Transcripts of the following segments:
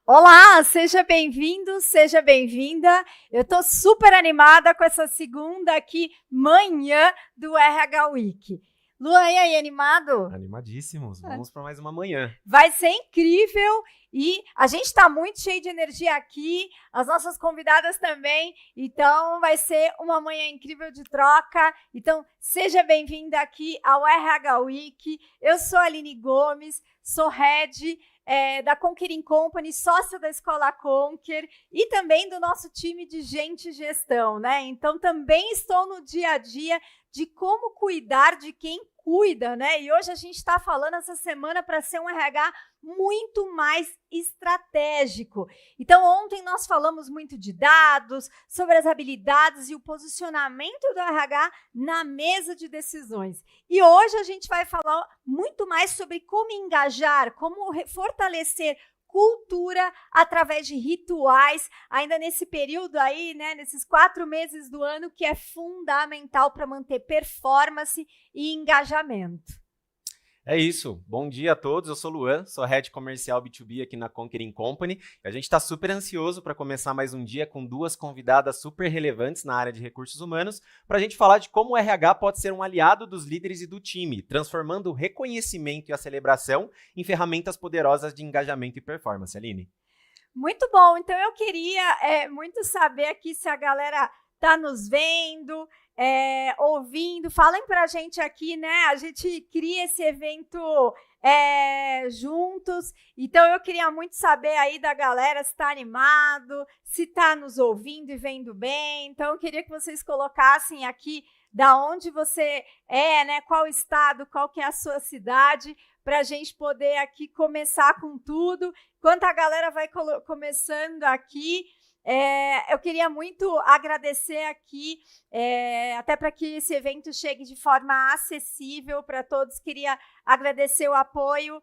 Olá, seja bem-vindo, seja bem-vinda. Eu estou super animada com essa segunda aqui, manhã do RH Week. Luan, e aí, animado? Animadíssimos, vamos para mais uma manhã. Vai ser incrível e a gente está muito cheio de energia aqui, as nossas convidadas também, então vai ser uma manhã incrível de troca. Então, seja bem-vinda aqui ao RH Week. Eu sou a Aline Gomes, sou head da Conquering Company, sócia da Escola Conquer e também do nosso time de gente e gestão, né? Então, também estou no dia a dia de como cuidar de quem cuida, né? E hoje a gente está falando essa semana para ser um RH muito mais estratégico. Então, ontem nós falamos muito de dados, sobre as habilidades e o posicionamento do RH na mesa de decisões. E hoje a gente vai falar muito mais sobre como engajar, como fortalecer cultura através de rituais, ainda nesse período aí, né, nesses 4 meses do ano, que é fundamental para manter performance e engajamento. É isso, bom dia a todos, eu sou o Luan, sou Head Comercial B2B aqui na Conquering Company. A gente está super ansioso para começar mais um dia com 2 convidadas super relevantes na área de recursos humanos, para a gente falar de como o RH pode ser um aliado dos líderes e do time, transformando o reconhecimento e a celebração em ferramentas poderosas de engajamento e performance. Aline? Muito bom, então eu queria muito saber aqui se a galera está nos vendo, ouvindo, falem para a gente aqui, né? A gente cria esse evento juntos, então eu queria muito saber aí da galera se está animado, se está nos ouvindo e vendo bem. Então eu queria que vocês colocassem aqui da onde você né? Qual estado, qual que é a sua cidade, para a gente poder aqui começar com tudo. Enquanto a galera vai começando aqui, eu queria muito agradecer aqui, até para que esse evento chegue de forma acessível para todos. Queria agradecer o apoio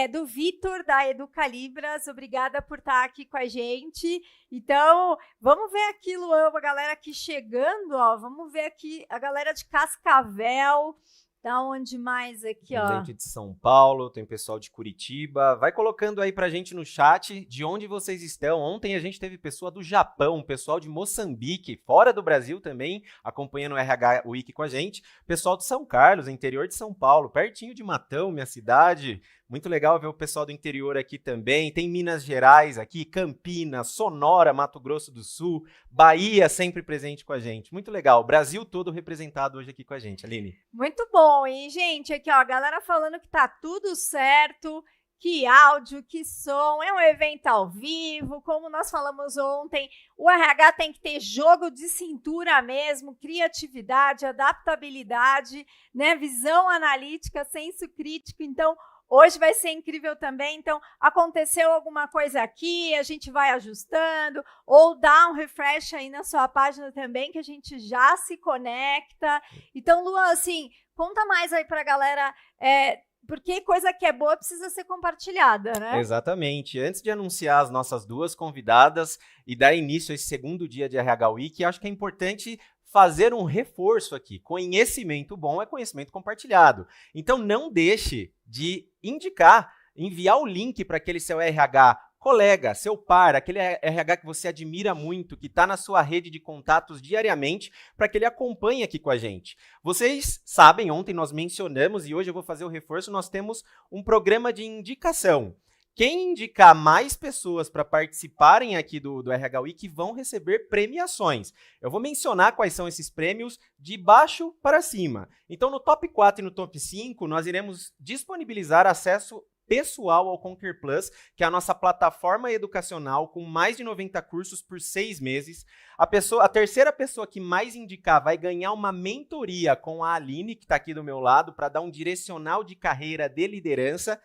do Vitor, da Educalibras. Obrigada por estar aqui com a gente. Então, vamos ver aqui, Luan, a galera aqui chegando, ó. Vamos ver aqui a galera de Cascavel. Da onde mais aqui, ó? Gente de São Paulo, tem pessoal de Curitiba. Vai colocando aí pra gente no chat de onde vocês estão. Ontem a gente teve pessoa do Japão, pessoal de Moçambique, fora do Brasil também, acompanhando o RH Week com a gente. Pessoal de São Carlos, interior de São Paulo, pertinho de Matão, minha cidade. Muito legal ver o pessoal do interior aqui também. Tem Minas Gerais aqui, Campinas, Sonora, Mato Grosso do Sul, Bahia sempre presente com a gente. Muito legal. Brasil todo representado hoje aqui com a gente, Aline. Muito bom. E, gente, aqui, ó, a galera falando que tá tudo certo, que áudio, que som, é um evento ao vivo, como nós falamos ontem, o RH tem que ter jogo de cintura mesmo, criatividade, adaptabilidade, né, visão analítica, senso crítico. Então, hoje vai ser incrível também. Então, aconteceu alguma coisa aqui, a gente vai ajustando, ou dá um refresh aí na sua página também, que a gente já se conecta. Então, Luan, assim, conta mais aí pra galera, porque coisa que é boa precisa ser compartilhada, né? Exatamente. Antes de anunciar as nossas 2 convidadas e dar início a esse segundo dia de RH Week, acho que é importante fazer um reforço aqui. Conhecimento bom é conhecimento compartilhado. Então, não deixe de enviar o link para aquele seu RH colega, seu par, aquele RH que você admira muito, que está na sua rede de contatos diariamente, para que ele acompanhe aqui com a gente. Vocês sabem, ontem nós mencionamos, e hoje eu vou fazer o reforço, nós temos um programa de indicação. Quem indicar mais pessoas para participarem aqui do RH Week vão receber premiações. Eu vou mencionar quais são esses prêmios de baixo para cima. Então, no top 4 e no top 5, nós iremos disponibilizar acesso pessoal ao Conquer Plus, que é a nossa plataforma educacional com mais de 90 cursos por 6 meses. A terceira pessoa que mais indicar vai ganhar uma mentoria com a Aline, que está aqui do meu lado, para dar um direcional de carreira de liderança.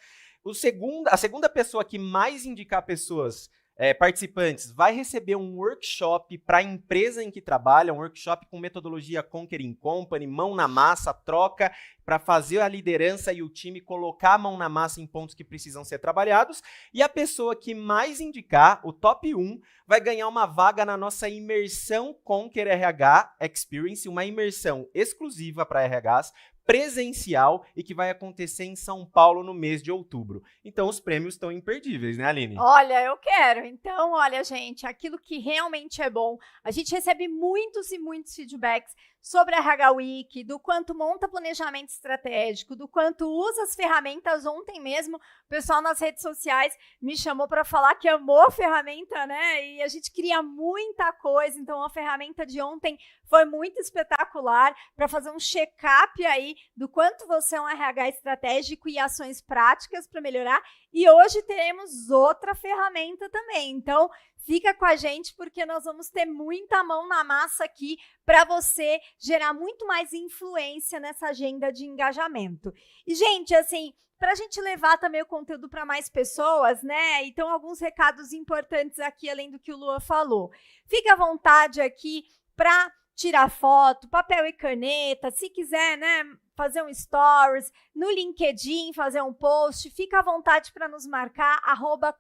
A segunda pessoa que mais indicar pessoas participantes vai receber um workshop para a empresa em que trabalha, um workshop com metodologia Conquering Company, mão na massa, troca, para fazer a liderança e o time colocar a mão na massa em pontos que precisam ser trabalhados. E a pessoa que mais indicar, o top 1, vai ganhar uma vaga na nossa imersão Conquer RH Experience, uma imersão exclusiva para RHs, presencial e que vai acontecer em São Paulo no mês de outubro. Então, os prêmios estão imperdíveis, né, Aline? Olha, eu quero. Então, olha, gente, aquilo que realmente é bom. A gente recebe muitos e muitos feedbacks sobre a RH Week, do quanto monta planejamento estratégico, do quanto usa as ferramentas. Ontem mesmo, o pessoal nas redes sociais me chamou para falar que amou a ferramenta, né? E a gente cria muita coisa. Então, a ferramenta de ontem foi muito espetacular para fazer um check-up aí do quanto você é um RH estratégico e ações práticas para melhorar. E hoje teremos outra ferramenta também. Então, fica com a gente porque nós vamos ter muita mão na massa aqui para você gerar muito mais influência nessa agenda de engajamento. E, gente, assim, para a gente levar também o conteúdo para mais pessoas, né? Então, alguns recados importantes aqui, além do que o Lua falou. Fica à vontade aqui para tirar foto, papel e caneta, se quiser, né, fazer um stories, no LinkedIn, fazer um post, fica à vontade para nos marcar,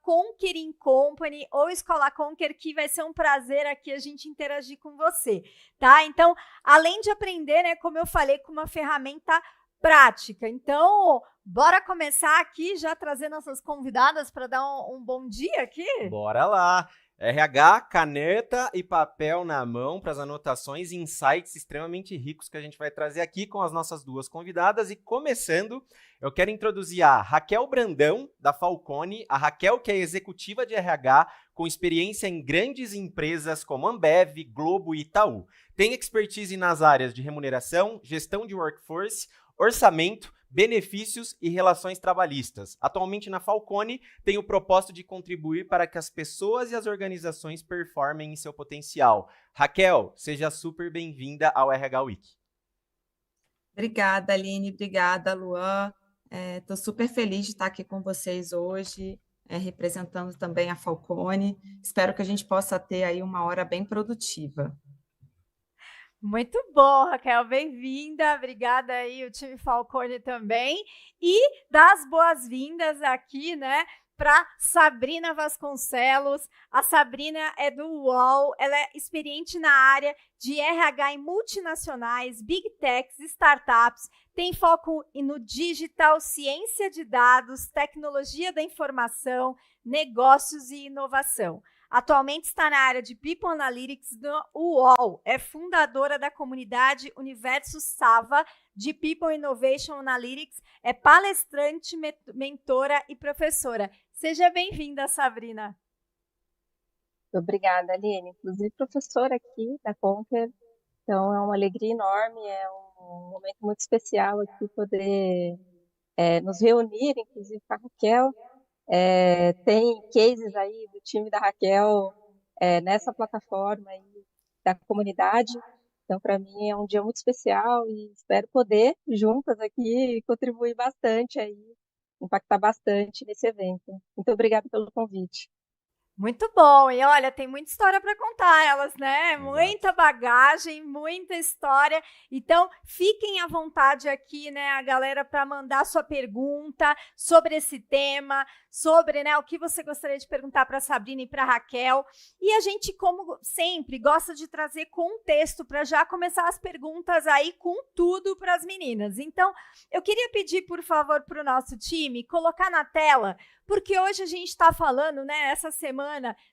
@ConquerInCompany ou Escola Conquer, que vai ser um prazer aqui a gente interagir com você, tá? Então, além de aprender, né, como eu falei, com uma ferramenta prática. Então, bora começar aqui, já trazer nossas convidadas para dar um bom dia aqui? Bora lá! RH, caneta e papel na mão para as anotações e insights extremamente ricos que a gente vai trazer aqui com as nossas duas convidadas. E começando, eu quero introduzir a Raquel Brandão, da Falcone. A Raquel, que é executiva de RH, com experiência em grandes empresas como Ambev, Globo e Itaú. Tem expertise nas áreas de remuneração, gestão de workforce, orçamento, benefícios e relações trabalhistas. Atualmente na Falcone tem o propósito de contribuir para que as pessoas e as organizações performem em seu potencial. Raquel, seja super bem-vinda ao RH Week. Obrigada, Aline. Obrigada, Luan. Estou super feliz de estar aqui com vocês hoje, representando também a Falcone. Espero que a gente possa ter aí uma hora bem produtiva. Muito bom, Raquel, bem-vinda, obrigada aí o time Falcone também, e das boas-vindas aqui, né, para Sabrina Vasconcelos. A Sabrina é do UOL, ela é experiente na área de RH em multinacionais, Big Techs, startups, tem foco no digital, ciência de dados, tecnologia da informação, negócios e inovação. Atualmente está na área de People Analytics do UOL. É fundadora da comunidade Universo Sava de People Innovation Analytics. É palestrante, mentora e professora. Seja bem-vinda, Sabrina. Obrigada, Aline. Inclusive, professora aqui da Conquer. Então, é uma alegria enorme, é um momento muito especial aqui poder nos reunir, inclusive com a Raquel. Tem cases aí do time da Raquel nessa plataforma aí da comunidade. Então, para mim, é um dia muito especial e espero poder, juntas aqui, contribuir bastante aí, impactar bastante nesse evento. Muito obrigada pelo convite. Muito bom, e olha, tem muita história para contar elas, né? Exato. Muita bagagem, muita história. Então, fiquem à vontade aqui, né, a galera, para mandar sua pergunta sobre esse tema, sobre, né, o que você gostaria de perguntar para a Sabrina e para a Raquel. E a gente, como sempre, gosta de trazer contexto para já começar as perguntas aí com tudo para as meninas. Então, eu queria pedir, por favor, para o nosso time colocar na tela, porque hoje a gente está falando, né, essa semana,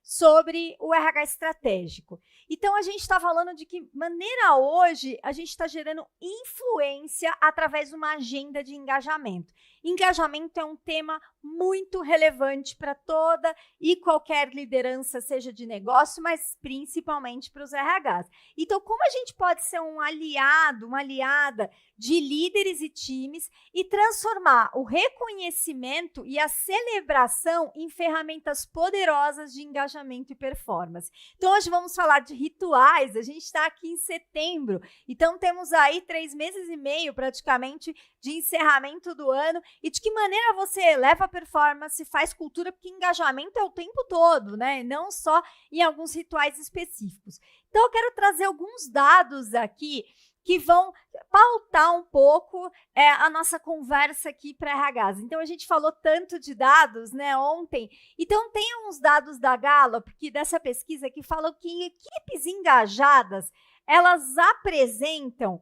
sobre o RH estratégico. Então, a gente está falando de que maneira hoje a gente está gerando influência através de uma agenda de engajamento. Engajamento é um tema muito relevante para toda e qualquer liderança, seja de negócio, mas principalmente para os RHs. Então, como a gente pode ser um aliado, uma aliada de líderes e times e transformar o reconhecimento e a celebração em ferramentas poderosas de engajamento e performance? Então, hoje vamos falar de rituais. A gente está aqui em setembro, então temos aí 3 meses e meio praticamente de encerramento do ano. E de que maneira você eleva a performance, faz cultura, porque engajamento é o tempo todo, né? Não só em alguns rituais específicos. Então, eu quero trazer alguns dados aqui que vão pautar um pouco a nossa conversa aqui para RHs. Então, a gente falou tanto de dados, né, ontem. Então, tem uns dados da Gallup, dessa pesquisa, que falam que equipes engajadas, elas apresentam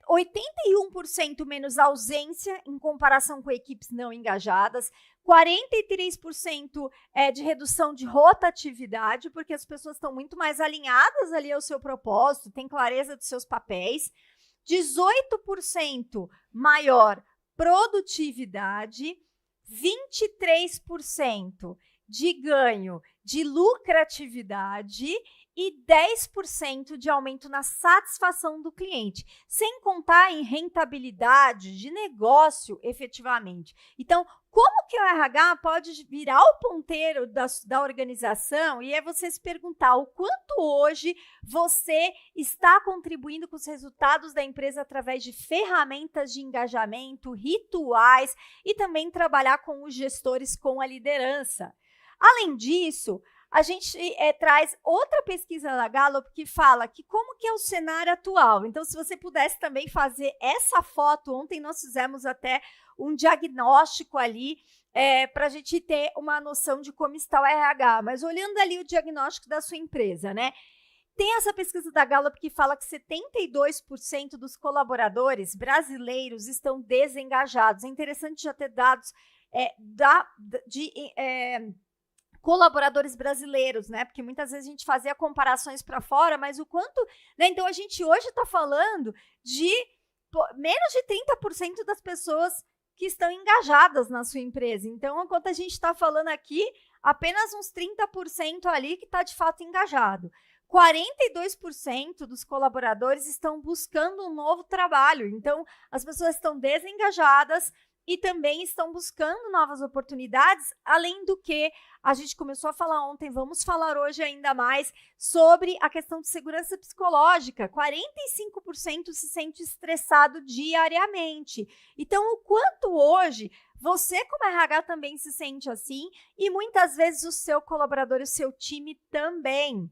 81% menos ausência em comparação com equipes não engajadas, 43% de redução de rotatividade, porque as pessoas estão muito mais alinhadas ali ao seu propósito, têm clareza dos seus papéis, 18% maior produtividade, 23% de ganho de lucratividade e 10% de aumento na satisfação do cliente, sem contar em rentabilidade de negócio efetivamente. Então, como que o RH pode virar o ponteiro da organização? E é você se perguntar o quanto hoje você está contribuindo com os resultados da empresa através de ferramentas de engajamento, rituais e também trabalhar com os gestores, com a liderança. Além disso, a gente traz outra pesquisa da Gallup que fala que como que é o cenário atual. Então, se você pudesse também fazer essa foto, ontem nós fizemos até um diagnóstico ali para a gente ter uma noção de como está o RH, mas olhando ali o diagnóstico da sua empresa, né? Tem essa pesquisa da Gallup que fala que 72% dos colaboradores brasileiros estão desengajados. É interessante já ter dados colaboradores brasileiros, né? Porque muitas vezes a gente fazia comparações para fora, mas o quanto, né? Então a gente hoje está falando de menos de 30% das pessoas que estão engajadas na sua empresa. Então, enquanto a gente está falando aqui, apenas uns 30% ali que está de fato engajado. 42% dos colaboradores estão buscando um novo trabalho. Então, as pessoas estão desengajadas e também estão buscando novas oportunidades, além do que a gente começou a falar ontem, vamos falar hoje ainda mais sobre a questão de segurança psicológica. 45% se sente estressado diariamente. Então, o quanto hoje você, como RH, também se sente assim e muitas vezes o seu colaborador e o seu time também.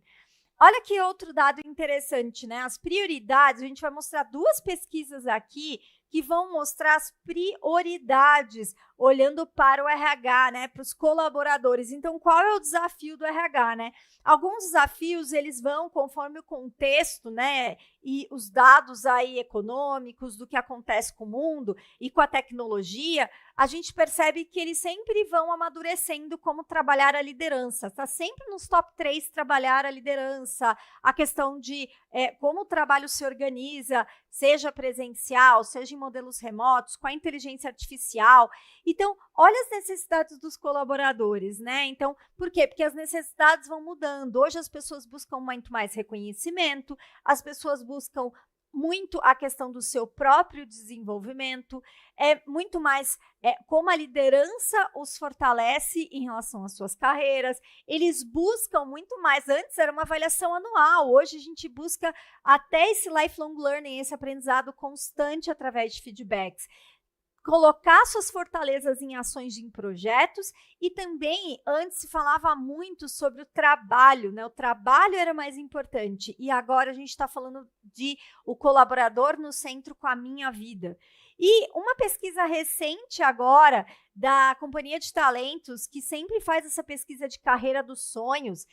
Olha que outro dado interessante, né? As prioridades, a gente vai mostrar duas pesquisas aqui que vão mostrar as prioridades, olhando para o RH, né, para os colaboradores. Então, qual é o desafio do RH, né? Alguns desafios, eles vão conforme o contexto, né, e os dados aí econômicos do que acontece com o mundo e com a tecnologia, a gente percebe que eles sempre vão amadurecendo como trabalhar a liderança. Está sempre nos top 3 trabalhar a liderança, a questão de como o trabalho se organiza, seja presencial, seja em modelos remotos, com a inteligência artificial. Então, olha as necessidades dos colaboradores, né? Então, por quê? Porque as necessidades vão mudando. Hoje as pessoas buscam muito mais reconhecimento, as pessoas buscam muito a questão do seu próprio desenvolvimento, muito mais como a liderança os fortalece em relação às suas carreiras. Eles buscam muito mais. Antes era uma avaliação anual, hoje a gente busca até esse lifelong learning, esse aprendizado constante através de feedbacks. Colocar suas fortalezas em ações em projetos e também, antes se falava muito sobre o trabalho, né? O trabalho era mais importante e agora a gente está falando de o colaborador no centro com a minha vida. E uma pesquisa recente agora da Companhia de Talentos, que sempre faz essa pesquisa de carreira dos sonhos,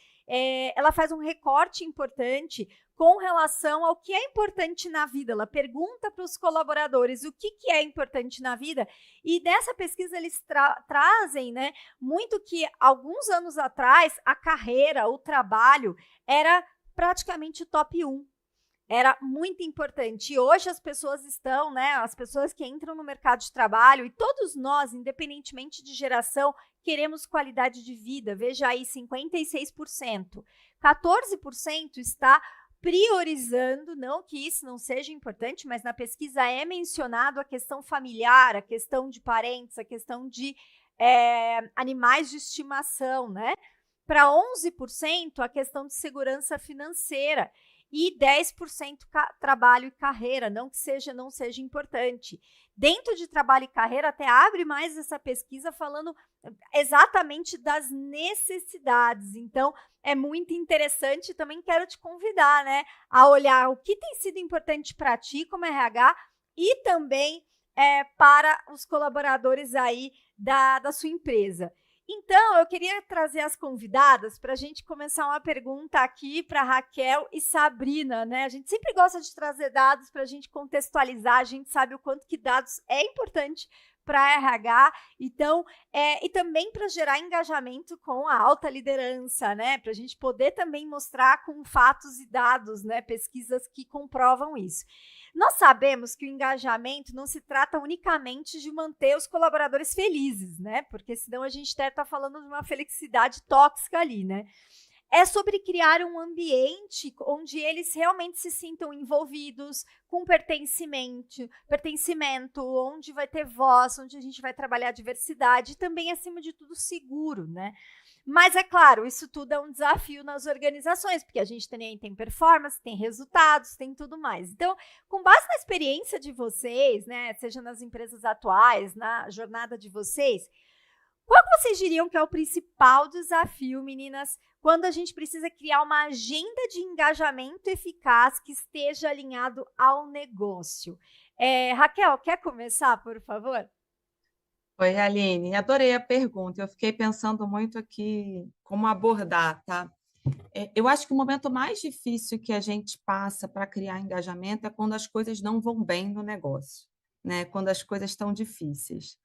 ela faz um recorte importante com relação ao que é importante na vida. Ela pergunta para os colaboradores o que é importante na vida e nessa pesquisa eles trazem, né, muito que alguns anos atrás a carreira, o trabalho era praticamente o top 1. Era muito importante. E hoje as pessoas estão, né? As pessoas que entram no mercado de trabalho, e todos nós, independentemente de geração, queremos qualidade de vida. Veja aí, 56%. 14% está priorizando, não que isso não seja importante, mas na pesquisa é mencionado a questão familiar, a questão de parentes, a questão de animais de estimação, né? Para 11%, a questão de segurança financeira. E 10% trabalho e carreira, não que não seja importante. Dentro de trabalho e carreira, até abre mais essa pesquisa falando exatamente das necessidades. Então, é muito interessante. Também quero te convidar, né, a olhar o que tem sido importante para ti como RH e também para os colaboradores aí da sua empresa. Então, eu queria trazer as convidadas para a gente começar uma pergunta aqui para Raquel e Sabrina, né? A gente sempre gosta de trazer dados para a gente contextualizar, a gente sabe o quanto que dados é importante para a RH, então, e também para gerar engajamento com a alta liderança, né? Para a gente poder também mostrar com fatos e dados, né? Pesquisas que comprovam isso. Nós sabemos que o engajamento não se trata unicamente de manter os colaboradores felizes, né? Porque senão a gente está falando de uma felicidade tóxica ali, né? É sobre criar um ambiente onde eles realmente se sintam envolvidos, com pertencimento, onde vai ter voz, onde a gente vai trabalhar a diversidade e também, acima de tudo, seguro, né? Mas, é claro, isso tudo é um desafio nas organizações, porque a gente também tem performance, tem resultados, tem tudo mais. Então, com base na experiência de vocês, né, seja nas empresas atuais, na jornada de vocês, qual que vocês diriam que é o principal desafio, meninas, quando a gente precisa criar uma agenda de engajamento eficaz que esteja alinhado ao negócio? Raquel, quer começar, por favor? Oi, Aline, adorei a pergunta. Eu fiquei pensando muito aqui como abordar, tá? Eu acho que o momento mais difícil que a gente passa para criar engajamento é quando as coisas não vão bem no negócio, né? Quando as coisas estão difíceis,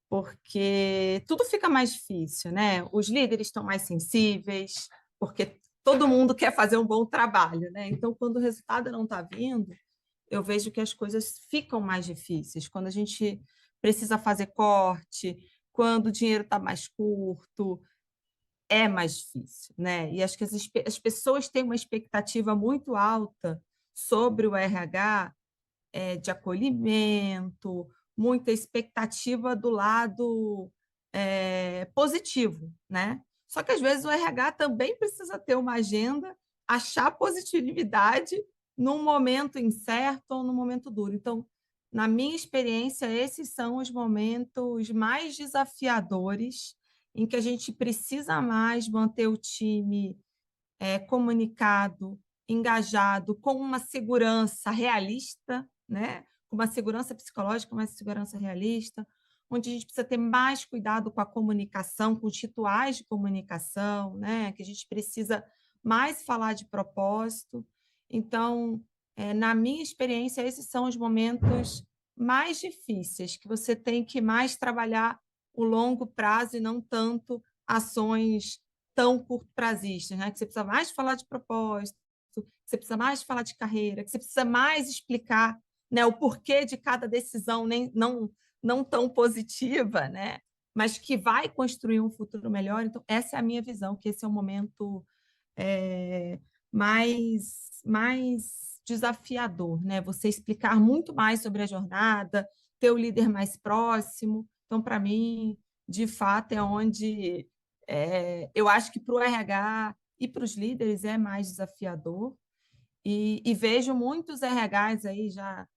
porque tudo fica mais difícil, né? Os líderes estão mais sensíveis, porque todo mundo quer fazer um bom trabalho, né? Então, quando o resultado não está vindo, eu vejo que as coisas ficam mais difíceis. Quando a gente precisa fazer corte, quando o dinheiro está mais curto, é mais difícil, né? E acho que as pessoas têm uma expectativa muito alta sobre o RH, de acolhimento, muita expectativa do lado positivo, né? Só que às vezes o RH também precisa ter uma agenda, achar positividade num momento incerto ou num momento duro. Então, na minha experiência, esses são os momentos mais desafiadores em que a gente precisa mais manter o time comunicado, engajado, com uma segurança realista, né? Com uma segurança psicológica, uma segurança realista, onde a gente precisa ter mais cuidado com a comunicação, com os rituais de comunicação, né? Que a gente precisa mais falar de propósito. Então, na minha experiência, esses são os momentos mais difíceis, que você tem que mais trabalhar o longo prazo e não tanto ações tão curto-prazistas, né? Que você precisa mais falar de propósito, que você precisa mais falar de carreira, que você precisa mais explicar, né, o porquê de cada decisão não tão positiva, né? Mas que vai construir um futuro melhor. Então, essa é a minha visão, que esse é o momento mais desafiador, né? Você explicar muito mais sobre a jornada, ter o líder mais próximo. Então, para mim, de fato, é onde eu acho que para o RH e para os líderes é mais desafiador. E vejo muitos RHs aí já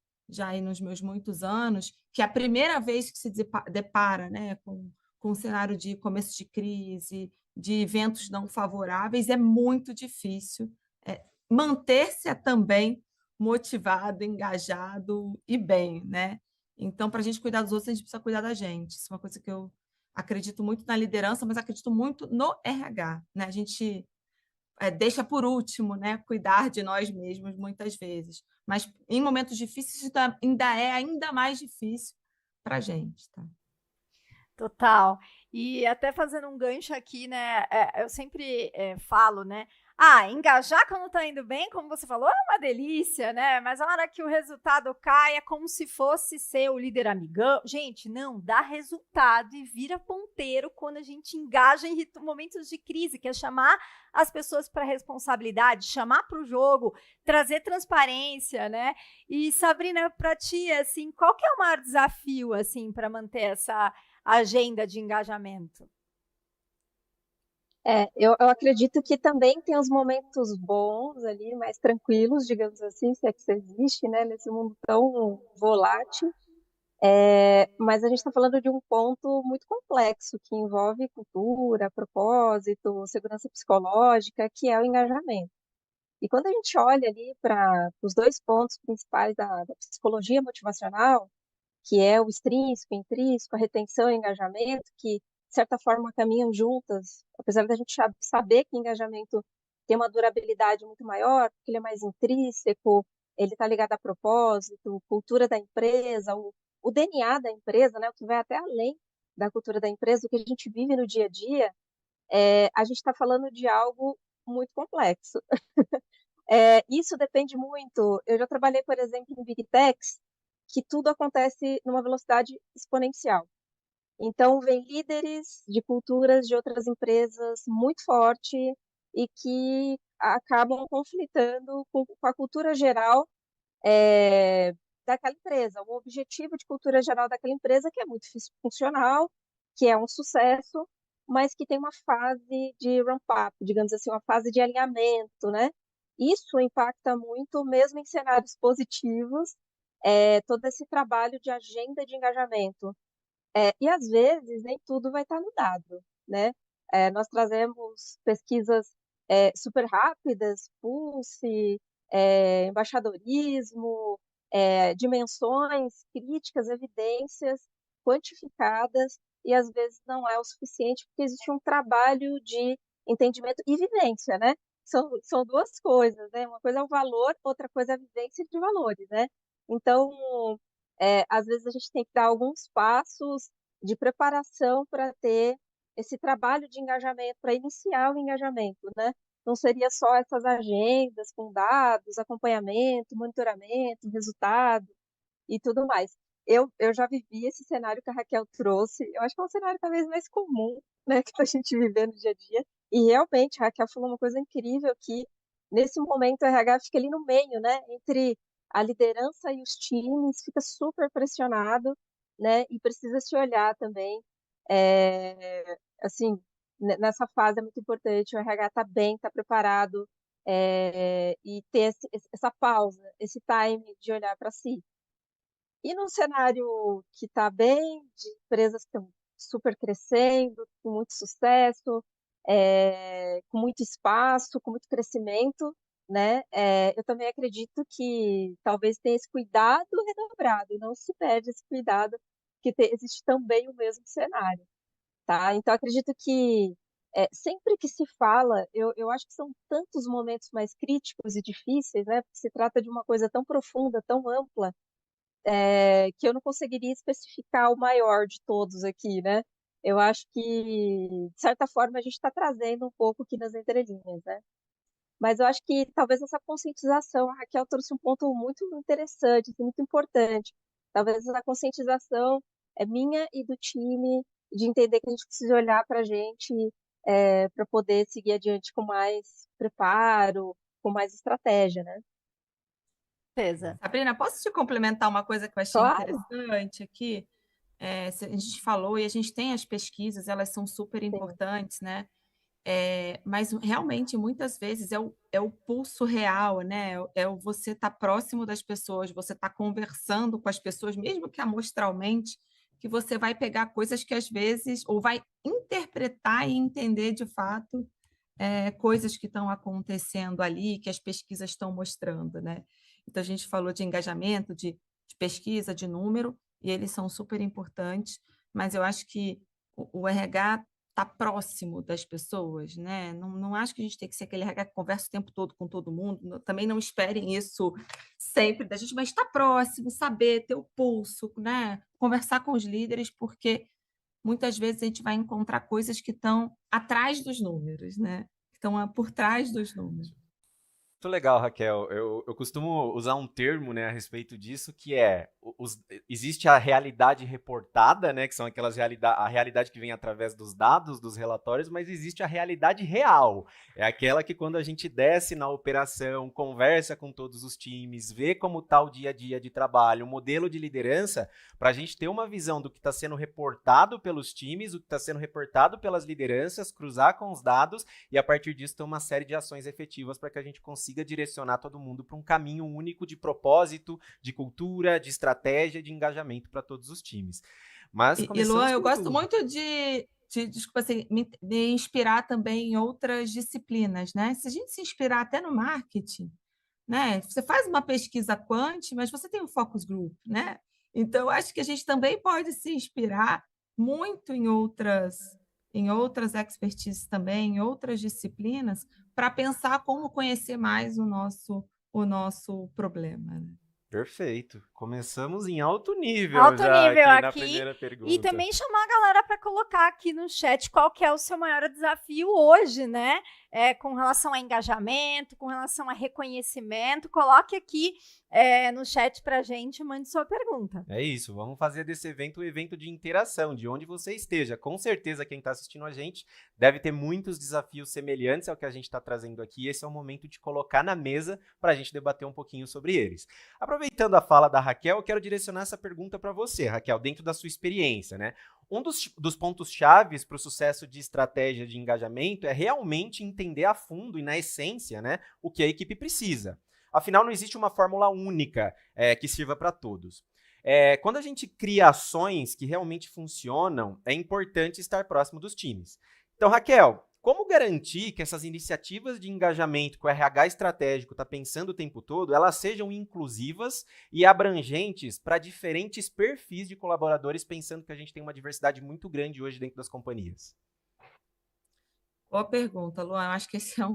aí nos meus muitos anos, que a primeira vez que se depara, né, com um cenário de começo de crise, de eventos não favoráveis, é muito difícil manter-se também motivado, engajado e bem, né? Então, para a gente cuidar dos outros, a gente precisa cuidar da gente. Isso é uma coisa que eu acredito muito na liderança, mas acredito muito no RH, né? A gente deixa por último, né, cuidar de nós mesmos muitas vezes. Mas em momentos difíceis ainda é ainda mais difícil para a gente, tá? Total. E até fazendo um gancho aqui, né? Eu sempre falo, né? Engajar quando tá indo bem, como você falou, é uma delícia, né? Mas a hora que o resultado cai é como se fosse ser o líder amigão. Gente, não, dá resultado e vira ponteiro quando a gente engaja em momentos de crise, que é chamar as pessoas para responsabilidade, chamar para o jogo, trazer transparência, né? E Sabrina, para ti, assim, qual que é o maior desafio, assim, para manter essa agenda de engajamento? Eu acredito que também tem os momentos bons ali, mais tranquilos, digamos assim, se é que isso existe, né, nesse mundo tão volátil. Mas a gente está falando de um ponto muito complexo, que envolve cultura, propósito, segurança psicológica, que é o engajamento. E quando a gente olha ali para os dois pontos principais da psicologia motivacional, que é o extrínseco, intrínseco, a retenção e engajamento, que certa forma, caminham juntas, apesar da gente saber que engajamento tem uma durabilidade muito maior, porque ele é mais intrínseco, ele está ligado a propósito, cultura da empresa, o DNA da empresa, né, o que vai até além da cultura da empresa, o que a gente vive no dia a dia, a gente está falando de algo muito complexo. Isso depende muito. Eu já trabalhei, por exemplo, em Big Techs, que tudo acontece numa velocidade exponencial. Então, vem líderes de culturas de outras empresas muito forte e que acabam conflitando com a cultura geral daquela empresa, o objetivo de cultura geral daquela empresa, que é muito funcional, que é um sucesso, mas que tem uma fase de ramp-up, digamos assim, uma fase de alinhamento, né? Isso impacta muito, mesmo em cenários positivos, todo esse trabalho de agenda de engajamento. E às vezes nem tudo vai estar no dado, né? Nós trazemos pesquisas super rápidas, Pulse, embaixadorismo, dimensões críticas, evidências quantificadas, e às vezes não é o suficiente, porque existe um trabalho de entendimento e vivência, né? São duas coisas, né? Uma coisa é o valor, outra coisa é a vivência de valores, né? Então, às vezes a gente tem que dar alguns passos de preparação para ter esse trabalho de engajamento, para iniciar o engajamento, né? Não seria só essas agendas com dados, acompanhamento, monitoramento, resultado e tudo mais. Eu já vivi esse cenário que a Raquel trouxe, eu acho que é um cenário talvez mais comum, né, que a gente vive no dia a dia, e realmente a Raquel falou uma coisa incrível, que nesse momento o RH fica ali no meio, né, entre a liderança e os times, fica super pressionado, né, e precisa se olhar também, assim, nessa fase é muito importante o RH estar bem, estar preparado, e ter essa pausa, esse time de olhar para si. E num cenário que está bem, de empresas que estão super crescendo, com muito sucesso, com muito espaço, com muito crescimento, né? Eu também acredito que talvez tenha esse cuidado redobrado, e não se perde esse cuidado, que existe também o mesmo cenário, tá? Então, acredito que sempre que se fala, eu acho que são tantos momentos mais críticos e difíceis, né? Porque se trata de uma coisa tão profunda, tão ampla, que eu não conseguiria especificar o maior de todos aqui, né? Eu acho que, de certa forma, a gente está trazendo um pouco aqui nas entrelinhas, né? Mas eu acho que talvez essa conscientização, a Raquel trouxe um ponto muito interessante, assim, muito importante. Talvez essa conscientização é minha e do time, de entender que a gente precisa olhar para a gente para poder seguir adiante com mais preparo, com mais estratégia, né? Certeza. Sabrina, posso te complementar uma coisa que eu achei Claro, interessante aqui? A gente falou e a gente tem as pesquisas, elas são super sim. importantes, né? Mas realmente, muitas vezes, é o pulso real, né? É o você estar próximo das pessoas, você estar conversando com as pessoas, mesmo que amostralmente, que você vai pegar coisas que às vezes, ou vai interpretar e entender de fato coisas que estão acontecendo ali, que as pesquisas estão mostrando, né? Então, a gente falou de engajamento, de pesquisa, de número, e eles são super importantes, mas eu acho que o RH está próximo das pessoas, né? Não acho que a gente tem que ser aquele RH que conversa o tempo todo com todo mundo, também não esperem isso sempre da gente, mas estar próximo, saber, ter o pulso, né? Conversar com os líderes, porque muitas vezes a gente vai encontrar coisas que estão atrás dos números, né? Que estão por trás dos números. Muito legal, Raquel. Eu costumo usar um termo, né, a respeito disso, que é existe a realidade reportada, né, que são aquelas a realidade que vem através dos dados, dos relatórios, mas existe a realidade real. É aquela que quando a gente desce na operação, conversa com todos os times, vê como está o dia a dia de trabalho, o modelo de liderança, para a gente ter uma visão do que está sendo reportado pelos times, o que está sendo reportado pelas lideranças, cruzar com os dados e a partir disso ter uma série de ações efetivas para que a gente consiga direcionar todo mundo para um caminho único de propósito, de cultura, de estratégia, de engajamento para todos os times. Mas E começamos Luan, eu com gosto tudo. muito desculpa, assim, me inspirar também em outras disciplinas, né? Se a gente se inspirar até no marketing, né? Você faz uma pesquisa quant, mas você tem um focus group, né? Então, acho que a gente também pode se inspirar muito em outras em outras expertises também, em outras disciplinas, para pensar como conhecer mais o nosso problema, né? Perfeito. Começamos em alto nível Alto já nível aqui na aqui. primeira E pergunta. também chamar a galera para colocar aqui no chat qual que é o seu maior desafio hoje, né? Com relação a engajamento, com relação a reconhecimento. Coloque aqui no chat para a gente, mande sua pergunta. É isso, vamos fazer desse evento um evento de interação, de onde você esteja. Com certeza quem está assistindo a gente deve ter muitos desafios semelhantes ao que a gente está trazendo aqui. Esse é o momento de colocar na mesa para a gente debater um pouquinho sobre eles. Aproveitando a fala da Raquel, eu quero direcionar essa pergunta para você, Raquel, dentro da sua experiência, né? Um dos pontos chaves para o sucesso de estratégia de engajamento é realmente entender a fundo e na essência, né, o que a equipe precisa. Afinal, não existe uma fórmula única que sirva para todos. Quando a gente cria ações que realmente funcionam, é importante estar próximo dos times. Então, Raquel, como garantir que essas iniciativas de engajamento que o RH estratégico está pensando o tempo todo, elas sejam inclusivas e abrangentes para diferentes perfis de colaboradores, pensando que a gente tem uma diversidade muito grande hoje dentro das companhias? Boa pergunta, Luan. Eu acho que esse é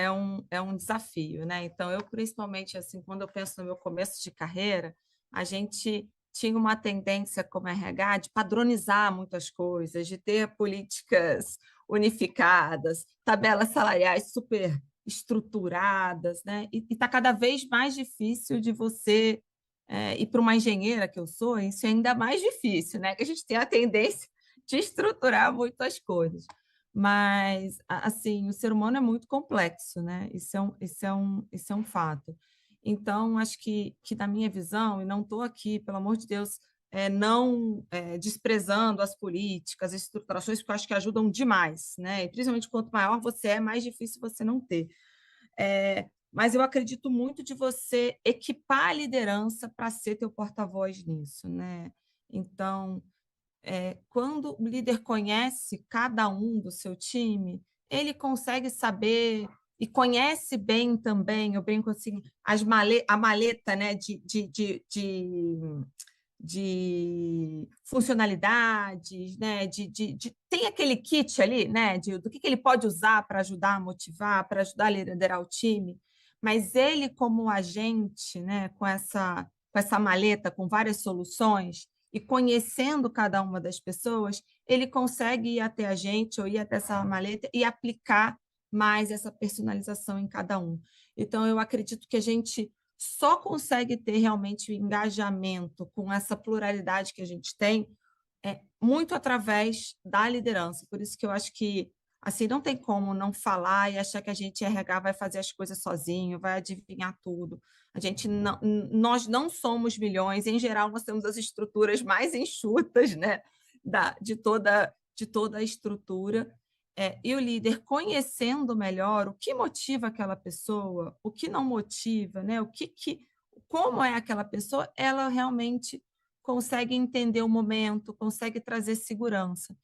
um desafio, né? Então, eu, principalmente, assim, quando eu penso no meu começo de carreira, a gente tinha uma tendência como RH de padronizar muitas coisas, de ter políticas unificadas, tabelas salariais super estruturadas, né? E está cada vez mais difícil de você ir para uma engenheira que eu sou, isso é ainda mais difícil, né? Que a gente tem a tendência de estruturar muitas coisas. Mas, assim, o ser humano é muito complexo, né? Isso é um fato. Então, acho que na minha visão, e não estou aqui, pelo amor de Deus, não desprezando as políticas, as estruturações, porque eu acho que ajudam demais, né? E principalmente quanto maior você é, mais difícil você não ter. Mas eu acredito muito de você equipar a liderança para ser teu porta-voz nisso, né? Então, quando o líder conhece cada um do seu time, ele consegue saber e conhece bem também, eu brinco assim, a maleta, né, de funcionalidades, né, tem aquele kit ali, né, do que ele pode usar para ajudar a motivar, para ajudar a liderar o time, mas ele como agente, né, com essa maleta, com várias soluções, e conhecendo cada uma das pessoas, ele consegue ir até a gente ou ir até essa maleta e aplicar mais essa personalização em cada um. Então, eu acredito que a gente só consegue ter realmente o engajamento com essa pluralidade que a gente tem muito através da liderança. Por isso que eu acho que assim não tem como não falar e achar que a gente RH vai fazer as coisas sozinho, vai adivinhar tudo. Nós não somos milhões, em geral nós temos as estruturas mais enxutas, né, de toda a estrutura. E o líder conhecendo melhor o que motiva aquela pessoa, o que não motiva, né, como é aquela pessoa, ela realmente consegue entender o momento, consegue trazer segurança.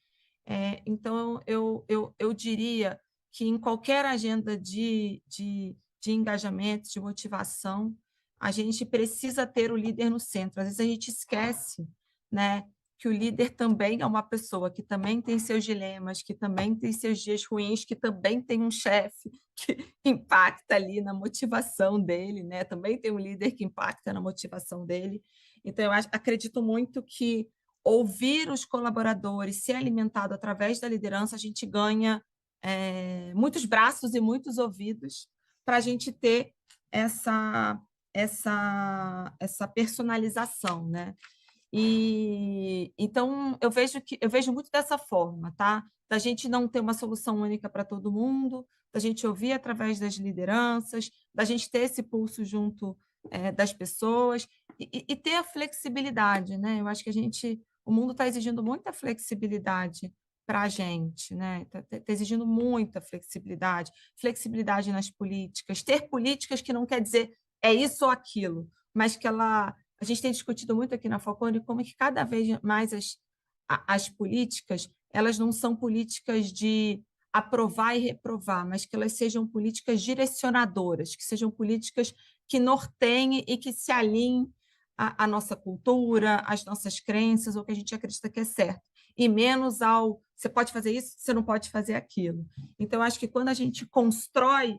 Então, eu diria que em qualquer agenda de engajamento, de motivação, a gente precisa ter o líder no centro. Às vezes a gente esquece, né, que o líder também é uma pessoa que também tem seus dilemas, que também tem seus dias ruins, que também tem um chefe que impacta ali na motivação dele, né? Também tem um líder que impacta na motivação dele. Então, eu acredito muito que ouvir os colaboradores, ser alimentado através da liderança, a gente ganha muitos braços e muitos ouvidos para a gente ter essa personalização, né? E então eu vejo muito dessa forma, tá? Da gente não ter uma solução única para todo mundo, da gente ouvir através das lideranças, da gente ter esse pulso junto das pessoas e ter a flexibilidade, né? Eu acho que o mundo está exigindo muita flexibilidade para a gente, né? Tá exigindo muita flexibilidade, flexibilidade nas políticas, ter políticas que não quer dizer é isso ou aquilo, mas que a gente tem discutido muito aqui na Falcone como que cada vez mais as políticas elas não são políticas de aprovar e reprovar, mas que elas sejam políticas direcionadoras, que sejam políticas que norteiem e que se alinhem à nossa cultura, às nossas crenças, ou que a gente acredita que é certo, e menos ao você pode fazer isso, você não pode fazer aquilo. Então, eu acho que quando a gente constrói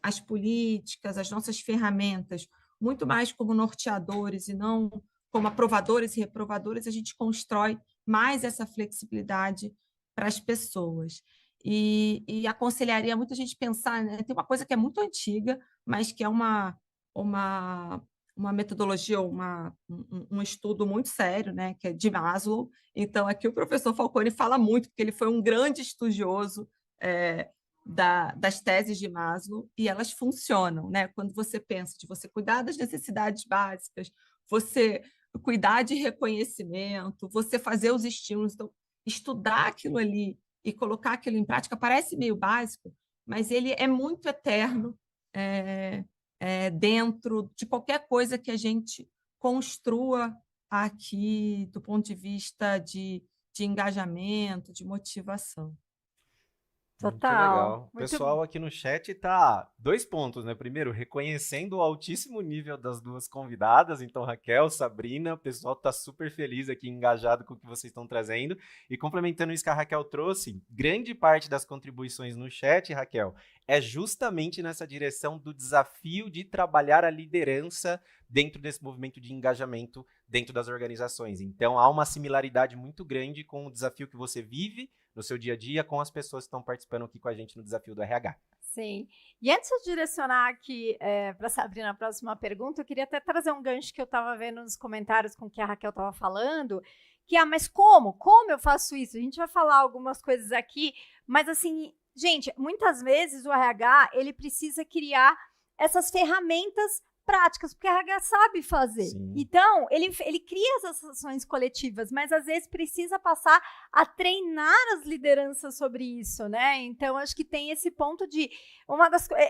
as políticas, as nossas ferramentas, muito mais como norteadores e não como aprovadores e reprovadores, a gente constrói mais essa flexibilidade para as pessoas. E aconselharia muito a gente pensar, né? Tem uma coisa que é muito antiga, mas que é uma metodologia, um estudo muito sério, né? Que é de Maslow. Então, aqui o professor Falcone fala muito, porque ele foi um grande estudioso das teses de Maslow, e elas funcionam, né? Quando você pensa de você cuidar das necessidades básicas, você cuidar de reconhecimento, você fazer os estímulos, então, estudar aquilo ali e colocar aquilo em prática parece meio básico, mas ele é muito eterno dentro de qualquer coisa que a gente construa aqui do ponto de vista de engajamento, de motivação. Muito Total. legal. O Muito pessoal aqui no chat tá 2 pontos, né? Primeiro, reconhecendo o altíssimo nível das duas convidadas. Então, Raquel, Sabrina, o pessoal tá super feliz aqui, engajado com o que vocês estão trazendo. E complementando isso que a Raquel trouxe, grande parte das contribuições no chat, Raquel, é justamente nessa direção do desafio de trabalhar a liderança dentro desse movimento de engajamento dentro das organizações. Então, há uma similaridade muito grande com o desafio que você vive no seu dia a dia com as pessoas que estão participando aqui com a gente no desafio do RH. Sim. E antes de direcionar aqui para a Sabrina a próxima pergunta, eu queria até trazer um gancho que eu estava vendo nos comentários com o que a Raquel estava falando, que mas como? Como eu faço isso? A gente vai falar algumas coisas aqui, mas assim, gente, muitas vezes o RH, ele precisa criar essas ferramentas práticas, porque o RH sabe fazer. Sim. Então, ele cria essas ações coletivas, mas às vezes precisa passar a treinar as lideranças sobre isso, né? Então, acho que tem esse ponto de...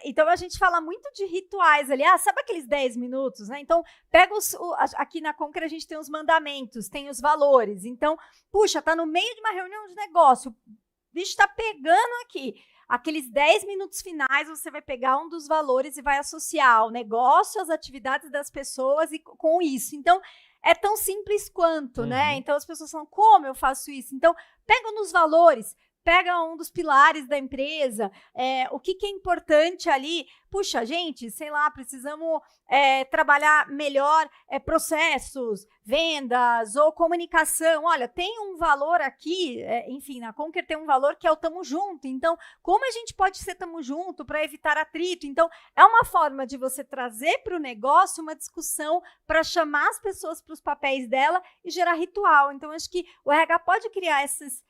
Então, a gente fala muito de rituais ali. Sabe aqueles 10 minutos, né? Então, pega aqui na Conquer a gente tem os mandamentos, tem os valores. Então, puxa, tá no meio de uma reunião de negócio, o bicho tá pegando aqui. Aqueles 10 minutos finais, você vai pegar um dos valores e vai associar o negócio, as atividades das pessoas e com isso. Então, é tão simples quanto, né? Então, as pessoas falam, como eu faço isso? Então, pega nos valores, pega um dos pilares da empresa, o que é importante ali. Puxa, gente, sei lá, precisamos trabalhar melhor processos, vendas ou comunicação. Olha, tem um valor aqui, enfim, na Conquer tem um valor que é o tamo junto. Então, como a gente pode ser tamo junto para evitar atrito? Então, é uma forma de você trazer para o negócio uma discussão para chamar as pessoas para os papéis dela e gerar ritual. Então, acho que o RH pode criar esses...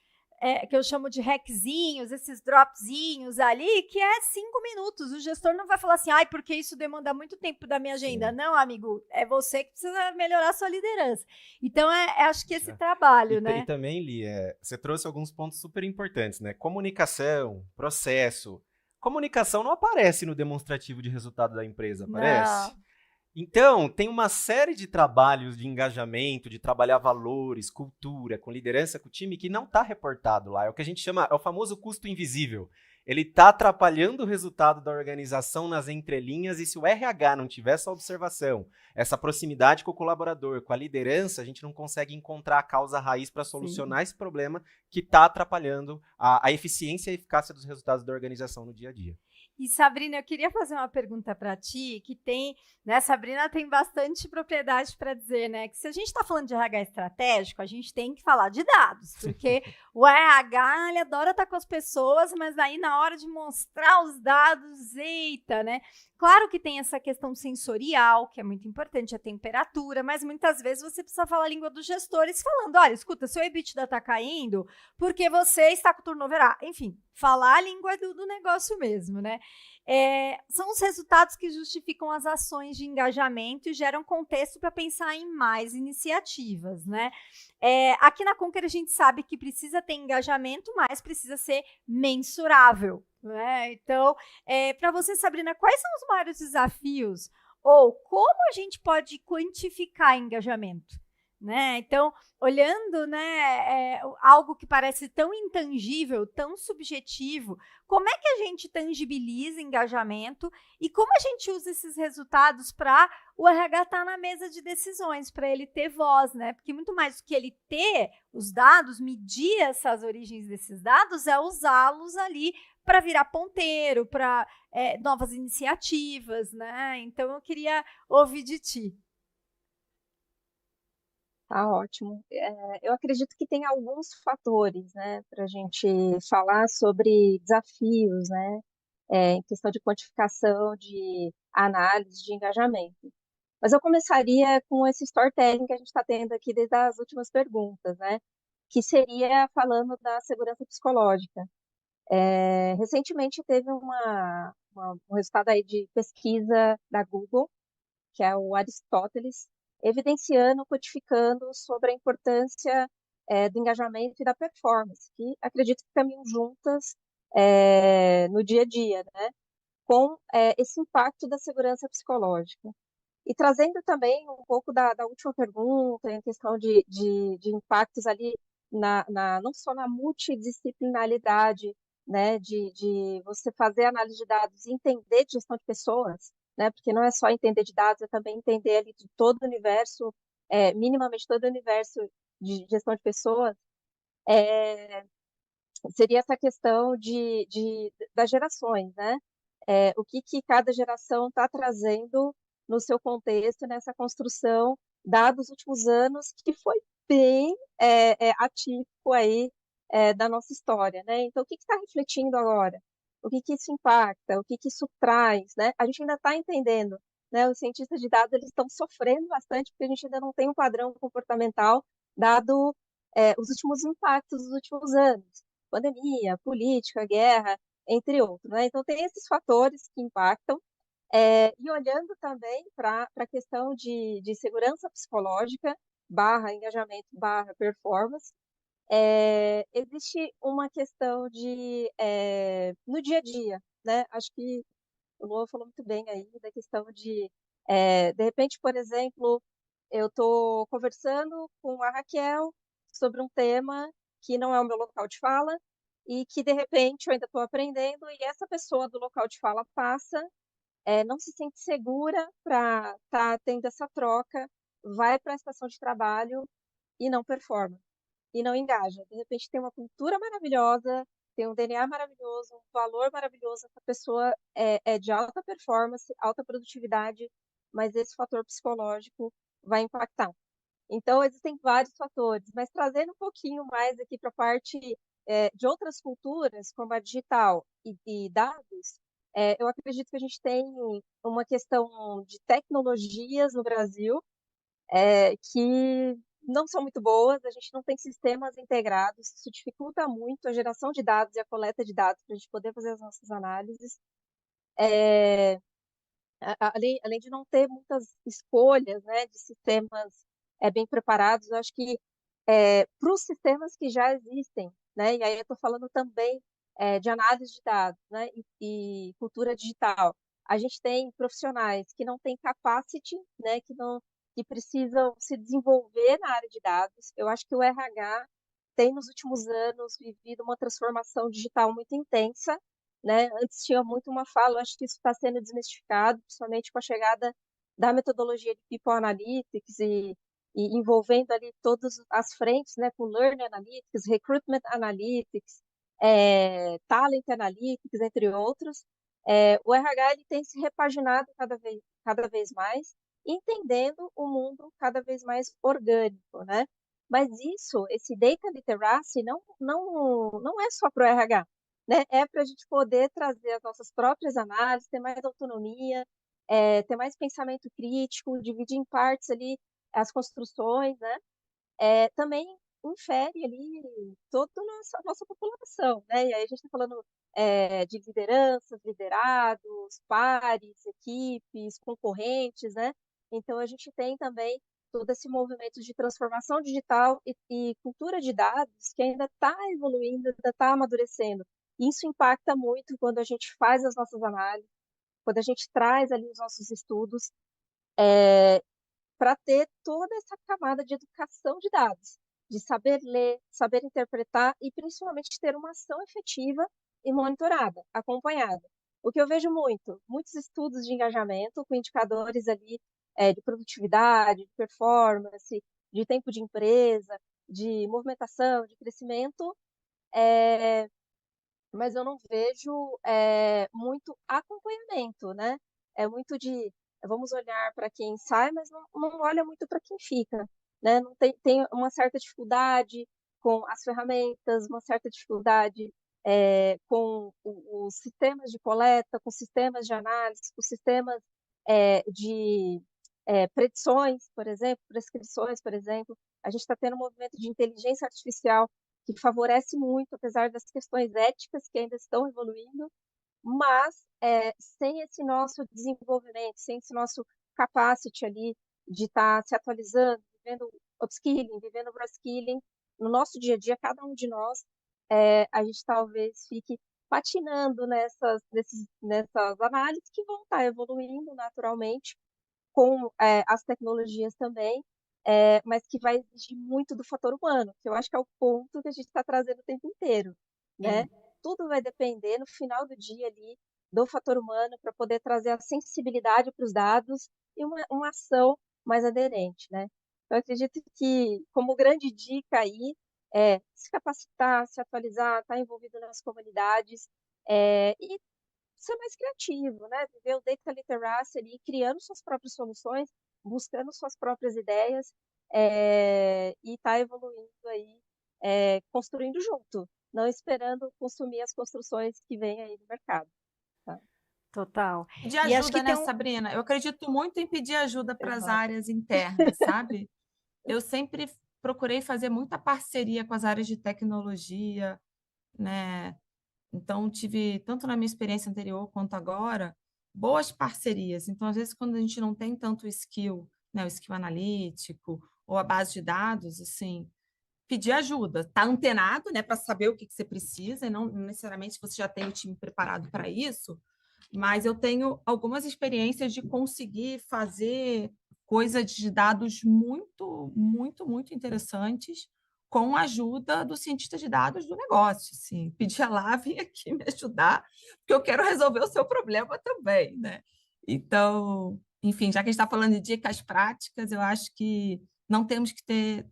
que eu chamo de hackzinhos, esses dropzinhos ali, que é 5 minutos. O gestor não vai falar assim, porque isso demanda muito tempo da minha agenda. Sim. Não, amigo, é você que precisa melhorar a sua liderança. Então, acho que esse trabalho, né? E também, Li, você trouxe alguns pontos super importantes, né? Comunicação, processo. Comunicação não aparece no demonstrativo de resultado da empresa, aparece? Não. Então, tem uma série de trabalhos de engajamento, de trabalhar valores, cultura, com liderança, com o time, que não está reportado lá. É o que a gente chama, é o famoso custo invisível. Ele está atrapalhando o resultado da organização nas entrelinhas, e se o RH não tiver essa observação, essa proximidade com o colaborador, com a liderança, a gente não consegue encontrar a causa raiz para solucionar Sim. esse problema que está atrapalhando a eficiência e a eficácia dos resultados da organização no dia a dia. E, Sabrina, eu queria fazer uma pergunta para ti, que tem, né, Sabrina tem bastante propriedade para dizer, né, que se a gente está falando de RH estratégico, a gente tem que falar de dados, porque o RH, ele adora estar com as pessoas, mas aí na hora de mostrar os dados, eita, né? Claro que tem essa questão sensorial, que é muito importante, a temperatura, mas muitas vezes você precisa falar a língua dos gestores falando, olha, escuta, seu EBITDA está caindo porque você está com turnover, enfim, falar a língua do negócio mesmo, né? São os resultados que justificam as ações de engajamento e geram contexto para pensar em mais iniciativas, né? Aqui na Conquer a gente sabe que precisa ter engajamento, mas precisa ser mensurável, né? Então, para você, Sabrina, quais são os maiores desafios ou como a gente pode quantificar engajamento? né? Então, olhando, né, algo que parece tão intangível, tão subjetivo, como é que a gente tangibiliza engajamento e como a gente usa esses resultados para o RH estar na mesa de decisões, para ele ter voz, né? Porque muito mais do que ele ter os dados, medir essas origens desses dados, é usá-los ali para virar ponteiro, para novas iniciativas, né? Então, eu queria ouvir de ti. Tá ótimo. Eu acredito que tem alguns fatores, né, para a gente falar sobre desafios, né, em questão de quantificação, de análise, de engajamento. Mas eu começaria com esse storytelling que a gente está tendo aqui desde as últimas perguntas, né, que seria falando da segurança psicológica. Recentemente teve um resultado aí de pesquisa da Google, que é o Aristóteles, evidenciando, codificando sobre a importância do engajamento e da performance, que acredito que caminham juntas no dia a dia, né? Com esse impacto da segurança psicológica. E trazendo também um pouco da última pergunta, em questão de impactos ali, não só na multidisciplinaridade, né, de você fazer análise de dados e entender de gestão de pessoas, né, porque não é só entender de dados, é também entender ali de todo o universo, minimamente todo o universo de gestão de pessoas, é, seria essa questão das gerações, né? O que cada geração está trazendo no seu contexto, nessa construção, dados últimos anos, que foi bem atípico aí da nossa história, né? Então, o que está refletindo agora? O que isso impacta? O que isso traz, né? A gente ainda está entendendo, né? Os cientistas de dados, eles estão sofrendo bastante, porque a gente ainda não tem um padrão comportamental dado os últimos impactos dos últimos anos. Pandemia, política, guerra, entre outros, né? Então, tem esses fatores que impactam, e olhando também para a questão de segurança psicológica, barra engajamento, barra performance, existe uma questão no dia a dia, né? Acho que o Luan falou muito bem aí da questão de repente, por exemplo, eu estou conversando com a Raquel sobre um tema que não é o meu local de fala e que, de repente, eu ainda estou aprendendo e essa pessoa do local de fala passa, não se sente segura para estar tendo essa troca, vai para a estação de trabalho e não performa, e não engaja. De repente, tem uma cultura maravilhosa, tem um DNA maravilhoso, um valor maravilhoso, essa pessoa é de alta performance, alta produtividade, mas esse fator psicológico vai impactar. Então, existem vários fatores, mas trazendo um pouquinho mais aqui para a parte de outras culturas, como a digital e dados, eu acredito que a gente tem uma questão de tecnologias no Brasil que não são muito boas, a gente não tem sistemas integrados, isso dificulta muito a geração de dados e a coleta de dados para a gente poder fazer as nossas análises. Além de não ter muitas escolhas, né, de sistemas bem preparados, eu acho que para os sistemas que já existem, né, e aí eu estou falando também de análise de dados, né, e cultura digital, a gente tem profissionais que não têm capacity, né, que precisam se desenvolver na área de dados. Eu acho que o RH tem nos últimos anos vivido uma transformação digital muito intensa, né? Antes tinha muito uma fala, acho que isso está sendo desmistificado, principalmente com a chegada da metodologia de People Analytics e envolvendo ali todas as frentes, né, com Learning Analytics, Recruitment Analytics, Talent Analytics, entre outros. O RH ele tem se repaginado cada vez mais, entendendo o mundo cada vez mais orgânico, né? Mas esse data literacy não é só para o RH, né? É para a gente poder trazer as nossas próprias análises, ter mais autonomia, ter mais pensamento crítico, dividir em partes ali as construções, né? Também infere ali toda a nossa população, né? E aí a gente está falando de lideranças, liderados, pares, equipes, concorrentes, né? Então a gente tem também todo esse movimento de transformação digital e cultura de dados que ainda está evoluindo, ainda está amadurecendo. Isso impacta muito quando a gente faz as nossas análises, quando a gente traz ali os nossos estudos, para ter toda essa camada de educação de dados, de saber ler, saber interpretar e principalmente ter uma ação efetiva e monitorada, acompanhada. O que eu vejo muitos estudos de engajamento com indicadores ali de produtividade, de performance, de tempo de empresa, de movimentação, de crescimento, mas eu não vejo muito acompanhamento, né? É muito de vamos olhar para quem sai, mas não olha muito para quem fica, né? Não tem uma certa dificuldade com as ferramentas, uma certa dificuldade com os sistemas de coleta, com sistemas de análise, com sistemas de predições, por exemplo, prescrições, por exemplo. A gente está tendo um movimento de inteligência artificial que favorece muito, apesar das questões éticas que ainda estão evoluindo, mas sem esse nosso desenvolvimento, sem esse nosso capacity ali de estar se atualizando, vivendo upskilling, vivendo reskilling, no nosso dia a dia, cada um de nós, a gente talvez fique patinando nessas análises que vão estar evoluindo naturalmente com as tecnologias também, mas que vai exigir muito do fator humano, que eu acho que é o ponto que a gente está trazendo o tempo inteiro, né? Tudo vai depender, no final do dia ali, do fator humano para poder trazer a sensibilidade para os dados e uma ação mais aderente, né? Então, eu acredito que, como grande dica aí, se capacitar, se atualizar, estar envolvido nas comunidades e ser mais criativo, né? Viver o data literacy ali, criando suas próprias soluções, buscando suas próprias ideias e estar evoluindo aí, construindo junto, não esperando consumir as construções que vêm aí do mercado. Tá? Total. Pedir E acho ajuda, que né, tem Sabrina? Eu acredito muito em pedir ajuda para as Exato. áreas internas, sabe? Eu sempre procurei fazer muita parceria com as áreas de tecnologia, né? Então, tive, tanto na minha experiência anterior quanto agora, boas parcerias. Então, às vezes, quando a gente não tem tanto skill, né, o skill analítico ou a base de dados, assim, pedir ajuda, estar antenado, né, para saber o que você precisa, e não necessariamente você já tem o time preparado para isso, mas eu tenho algumas experiências de conseguir fazer coisas de dados muito, muito, muito interessantes com a ajuda do cientista de dados do negócio. Assim, pedir lá, vem aqui me ajudar, porque eu quero resolver o seu problema também, né? Então, enfim, já que a gente está falando de dicas práticas, eu acho que não temos que ter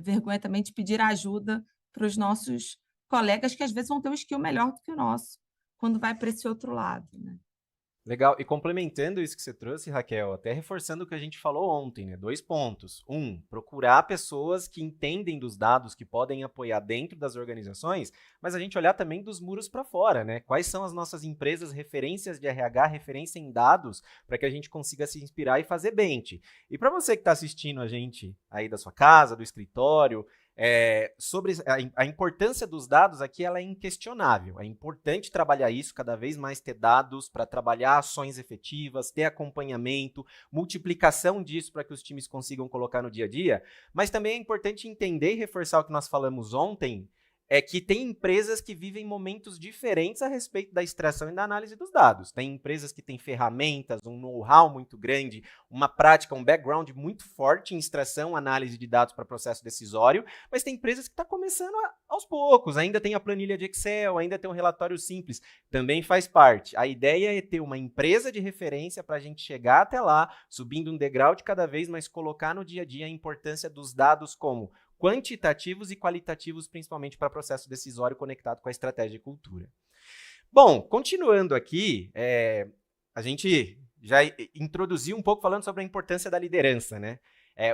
vergonha também de pedir ajuda para os nossos colegas, que às vezes vão ter um skill melhor do que o nosso, quando vai para esse outro lado, né? Legal. E complementando isso que você trouxe, Raquel, até reforçando o que a gente falou ontem, né? 2 pontos. Procurar pessoas que entendem dos dados, que podem apoiar dentro das organizações, mas a gente olhar também dos muros para fora, né? Quais são as nossas empresas referências de RH, referência em dados, para que a gente consiga se inspirar e fazer bench. E para você que está assistindo a gente aí da sua casa, do escritório, sobre a importância dos dados aqui, ela é inquestionável. É importante trabalhar isso, cada vez mais ter dados para trabalhar ações efetivas, ter acompanhamento, multiplicação disso para que os times consigam colocar no dia a dia, mas também é importante entender e reforçar o que nós falamos ontem, é que tem empresas que vivem momentos diferentes a respeito da extração e da análise dos dados. Tem empresas que têm ferramentas, um know-how muito grande, uma prática, um background muito forte em extração, análise de dados para processo decisório, mas tem empresas que estão começando aos poucos, ainda tem a planilha de Excel, ainda tem um relatório simples, também faz parte. A ideia é ter uma empresa de referência para a gente chegar até lá, subindo um degrau de cada vez, mas colocar no dia a dia a importância dos dados como quantitativos e qualitativos, principalmente para processo decisório conectado com a estratégia e cultura. Bom, continuando aqui, a gente já introduziu um pouco falando sobre a importância da liderança, né?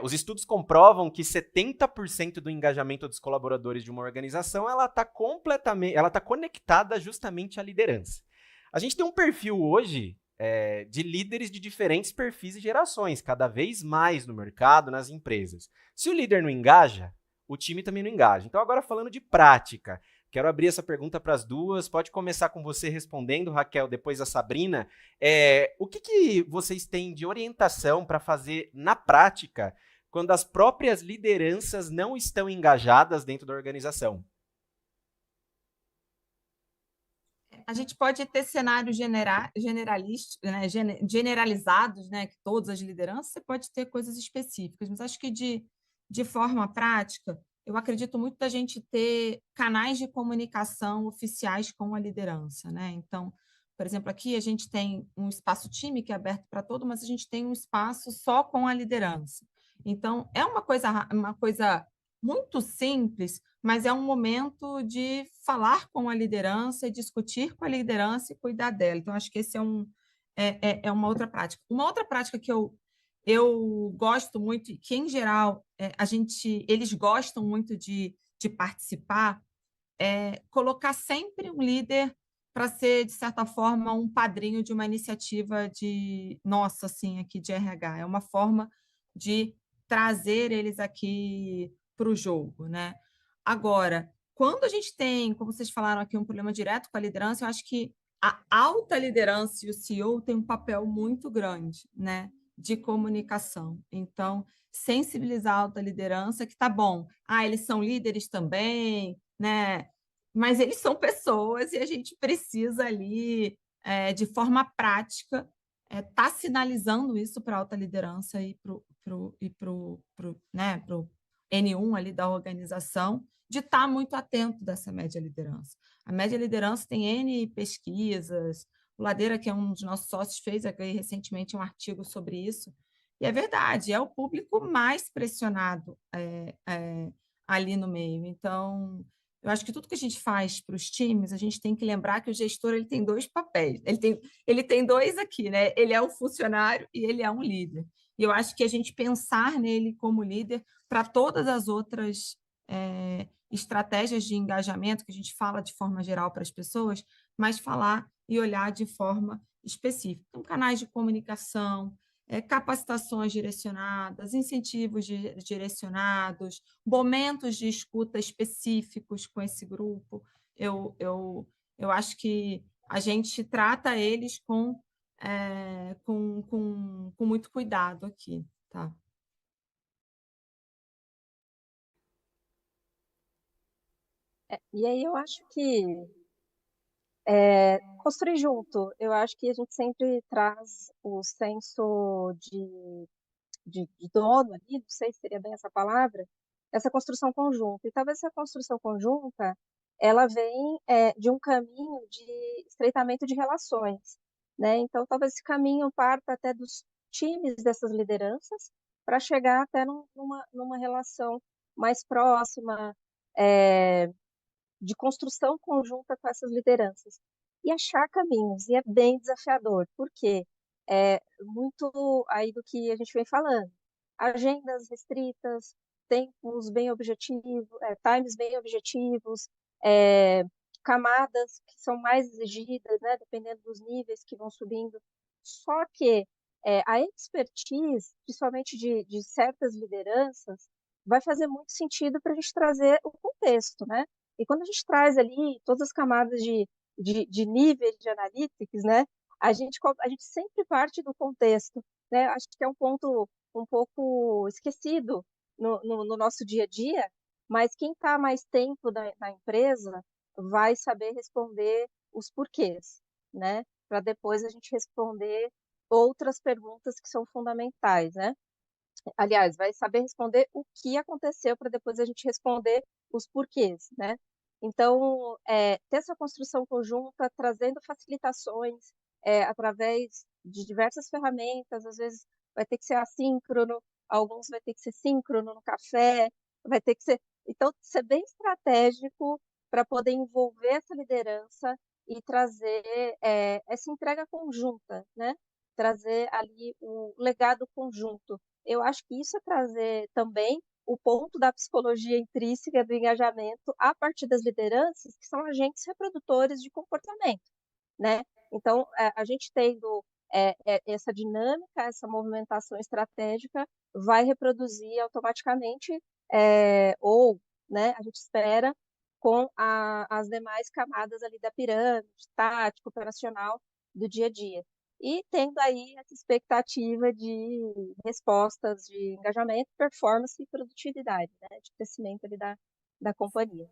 Os estudos comprovam que 70% do engajamento dos colaboradores de uma organização ela está conectada justamente à liderança. A gente tem um perfil hoje de líderes de diferentes perfis e gerações, cada vez mais no mercado, nas empresas. Se o líder não engaja, o time também não engaja. Então, agora falando de prática, quero abrir essa pergunta para as duas. Pode começar com você respondendo, Raquel, depois a Sabrina. O que vocês têm de orientação para fazer na prática quando as próprias lideranças não estão engajadas dentro da organização? A gente pode ter cenários né, generalizados, né, que todas as lideranças, você pode ter coisas específicas, mas acho que de forma prática, eu acredito muito da gente ter canais de comunicação oficiais com a liderança, né? Então, por exemplo, aqui a gente tem um espaço time que é aberto para todo, mas a gente tem um espaço só com a liderança. Então, é uma coisa muito simples, mas é um momento de falar com a liderança, discutir com a liderança e cuidar dela. Então, acho que esse é uma outra prática. Uma outra prática que eu gosto muito, e que, em geral, eles gostam muito de participar, é colocar sempre um líder para ser, de certa forma, um padrinho de uma iniciativa de nossa, assim, aqui de RH. É uma forma de trazer eles aqui para o jogo, né? Agora, quando a gente tem, como vocês falaram aqui, um problema direto com a liderança, eu acho que a alta liderança e o CEO têm um papel muito grande, né, de comunicação. Então, sensibilizar a alta liderança, que tá bom, eles são líderes também, né? Mas eles são pessoas e a gente precisa ali, de forma prática, tá sinalizando isso para a alta liderança e para o N1 ali da organização, de estar muito atento dessa média liderança. A média liderança tem N pesquisas, o Ladeira, que é um dos nossos sócios, fez aqui recentemente um artigo sobre isso, e é verdade, é o público mais pressionado ali no meio. Então, eu acho que tudo que a gente faz para os times, a gente tem que lembrar que o gestor ele tem dois papéis. Ele tem dois aqui, né? Ele é um funcionário e ele é um líder. E eu acho que a gente pensar nele como líder para todas as outras estratégias de engajamento que a gente fala de forma geral para as pessoas, mas falar e olhar de forma específica. Então, canais de comunicação, capacitações direcionadas, incentivos direcionados, momentos de escuta específicos com esse grupo. Eu acho que a gente trata eles com muito cuidado aqui, tá? E aí eu acho que construir junto, eu acho que a gente sempre traz o senso de dono ali, não sei se seria bem essa palavra, essa construção conjunta. E talvez essa construção conjunta, ela vem de um caminho de estreitamento de relações, né? Então, talvez esse caminho parta até dos times dessas lideranças para chegar até numa relação mais próxima, de construção conjunta com essas lideranças. E achar caminhos, e é bem desafiador, porque é muito aí do que a gente vem falando. Agendas restritas, tempos bem objetivos, times bem objetivos, é, camadas que são mais exigidas, né, dependendo dos níveis que vão subindo. Só que a expertise, principalmente de certas lideranças, vai fazer muito sentido para a gente trazer o contexto, né? E quando a gente traz ali todas as camadas de níveis de analytics, né, a gente sempre parte do contexto, né? Acho que é um ponto um pouco esquecido no nosso dia a dia, mas quem está mais tempo na empresa vai saber responder os porquês, né? Para depois a gente responder outras perguntas que são fundamentais, né? Aliás, vai saber responder o que aconteceu para depois a gente responder os porquês, né? Então, ter essa construção conjunta, trazendo facilitações através de diversas ferramentas, às vezes vai ter que ser assíncrono, alguns vai ter que ser síncrono no café, vai ter que ser... Então, ser bem estratégico para poder envolver essa liderança e trazer essa entrega conjunta, né? Trazer ali o legado conjunto. Eu acho que isso é trazer também o ponto da psicologia intrínseca do engajamento a partir das lideranças, que são agentes reprodutores de comportamento, né? Então, a gente tendo essa dinâmica, essa movimentação estratégica, vai reproduzir automaticamente, ou, né, a gente espera, com as demais camadas ali da pirâmide, tático, operacional, do dia a dia. E tendo aí essa expectativa de respostas de engajamento, performance e produtividade, né, de crescimento ali da companhia.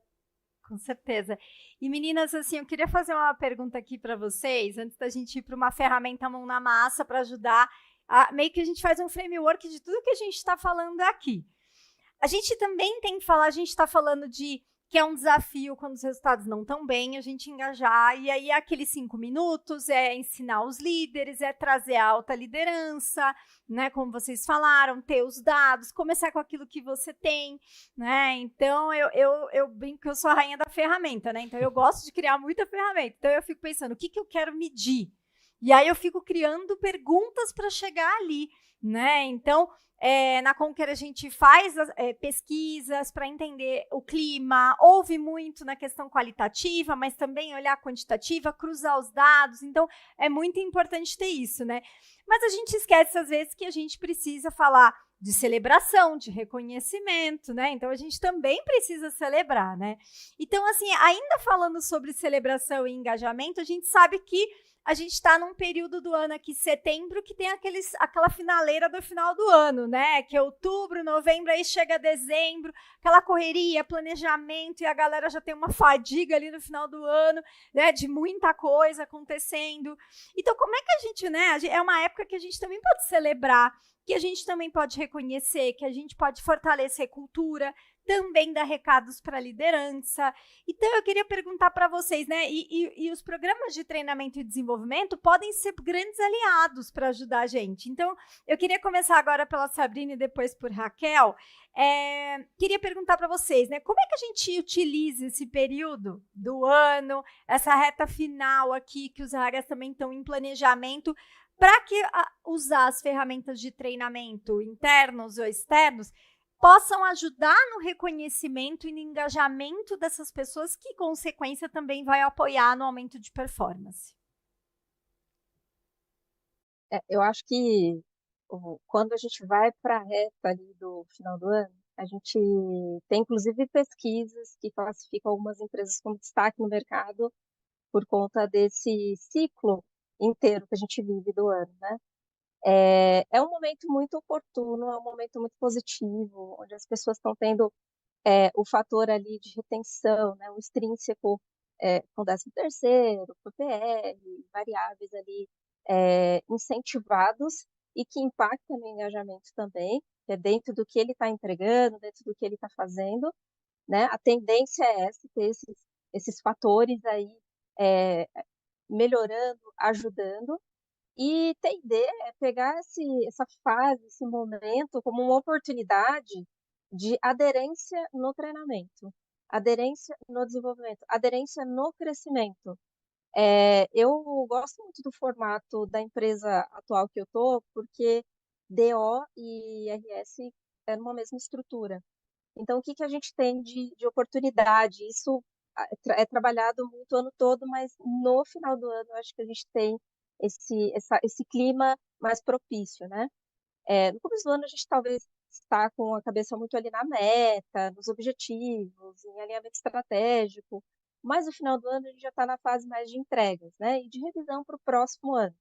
Com certeza. E meninas, assim, eu queria fazer uma pergunta aqui para vocês, antes da gente ir para uma ferramenta mão na massa para ajudar, meio que a gente faz um framework de tudo que a gente está falando aqui. A gente também tem que falar, a gente está falando de que é um desafio quando os resultados não estão bem, a gente engajar, e aí aqueles 5 minutos é ensinar os líderes, é trazer a alta liderança, né, como vocês falaram, ter os dados, começar com aquilo que você tem, né, então eu brinco que eu sou a rainha da ferramenta, né, então eu gosto de criar muita ferramenta, então eu fico pensando, o que eu quero medir? E aí eu fico criando perguntas para chegar ali, né, então na Conquer a gente faz pesquisas para entender o clima, ouve muito na questão qualitativa, mas também olhar quantitativa, cruzar os dados, então é muito importante ter isso, né? Mas a gente esquece às vezes que a gente precisa falar de celebração, de reconhecimento, né? Então a gente também precisa celebrar, né? Então, assim, ainda falando sobre celebração e engajamento, a gente sabe que a gente está num período do ano aqui, setembro, que tem aquela finaleira do final do ano, né? Que é outubro, novembro, aí chega dezembro, aquela correria, planejamento, e a galera já tem uma fadiga ali no final do ano, né? De muita coisa acontecendo. Então, como é que a gente, né? É uma época que a gente também pode celebrar, que a gente também pode reconhecer, que a gente pode fortalecer cultura, também dar recados para a liderança. Então, eu queria perguntar para vocês, né? E os programas de treinamento e desenvolvimento podem ser grandes aliados para ajudar a gente. Então, eu queria começar agora pela Sabrina e depois por Raquel. Queria perguntar para vocês, né? Como é que a gente utiliza esse período do ano, essa reta final aqui, que os áreas também estão em planejamento, para que usar as ferramentas de treinamento internos ou externos possam ajudar no reconhecimento e no engajamento dessas pessoas, que, consequência, também vai apoiar no aumento de performance. Eu acho que quando a gente vai para a reta ali do final do ano, a gente tem, inclusive, pesquisas que classificam algumas empresas como destaque no mercado por conta desse ciclo inteiro que a gente vive do ano, né? É um momento muito oportuno, é um momento muito positivo, onde as pessoas estão tendo o fator ali de retenção, né, o extrínseco com 13º, PPL, variáveis ali incentivados e que impactam no engajamento também, que é dentro do que ele está entregando, dentro do que ele está fazendo, né? A tendência é essa, ter esses fatores aí melhorando, ajudando, e tender é pegar essa fase, esse momento, como uma oportunidade de aderência no treinamento, aderência no desenvolvimento, aderência no crescimento. Eu gosto muito do formato da empresa atual que eu estou, porque DO e RS é numa mesma estrutura. Então, o que a gente tem de oportunidade? Isso é trabalhado muito o ano todo, mas no final do ano, eu acho que a gente tem esse clima mais propício, né? No começo do ano, a gente talvez está com a cabeça muito ali na meta, nos objetivos, em alinhamento estratégico, mas no final do ano, a gente já está na fase mais de entregas, né? E de revisão para o próximo ano.